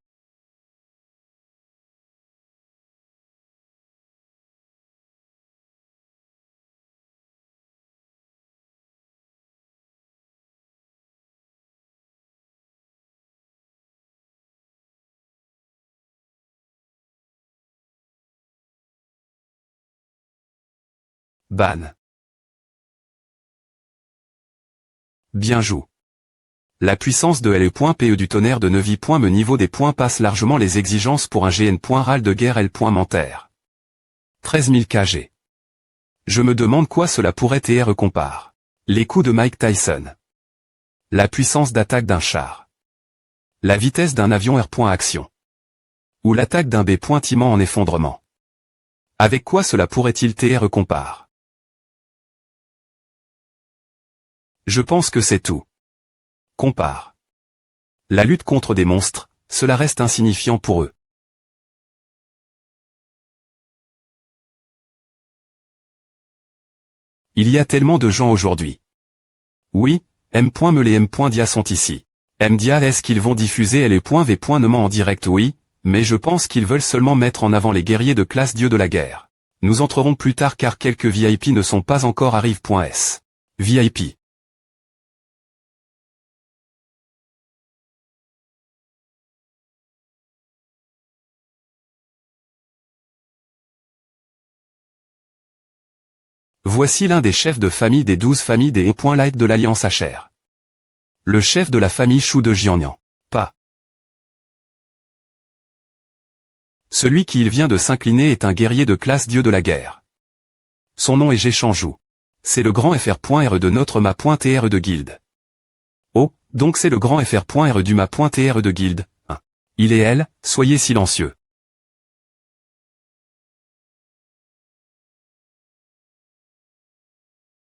Ban. Bien joué. La puissance de LE.PE du tonnerre de Nevi.me niveau des points passe largement les exigences pour un GN.RAL de guerre L.Mentaire. 13 000 kg. Je me demande quoi cela pourrait être compare. Les coups de Mike Tyson. La puissance d'attaque d'un char. La vitesse d'un avion R.Action. Ou l'attaque d'un B.Timent en effondrement. Avec quoi cela pourrait-il être compare? Je pense que c'est tout. Compare. La lutte contre des monstres, cela reste insignifiant pour eux. Il y a tellement de gens aujourd'hui. Oui, M.me les M.dia sont ici. M.dia est-ce qu'ils vont diffuser LE.V.nement en direct? Oui, mais je pense qu'ils veulent seulement mettre en avant les guerriers de classe dieu de la guerre. Nous entrerons plus tard car quelques VIP ne sont pas encore arrive.s. VIP. Voici l'un des chefs de famille des 12 familles des E.Light de l'Alliance HR. Le chef de la famille Shu de Jiangnan. Pas. Celui qui il vient de s'incliner est un guerrier de classe dieu de la guerre. Son nom est Jé Shanzhu. C'est le grand FR.RE de notre ma.TRE de guilde. Oh, donc c'est le grand FR.RE du ma.TRE de guilde, hein. Il et elle, soyez silencieux.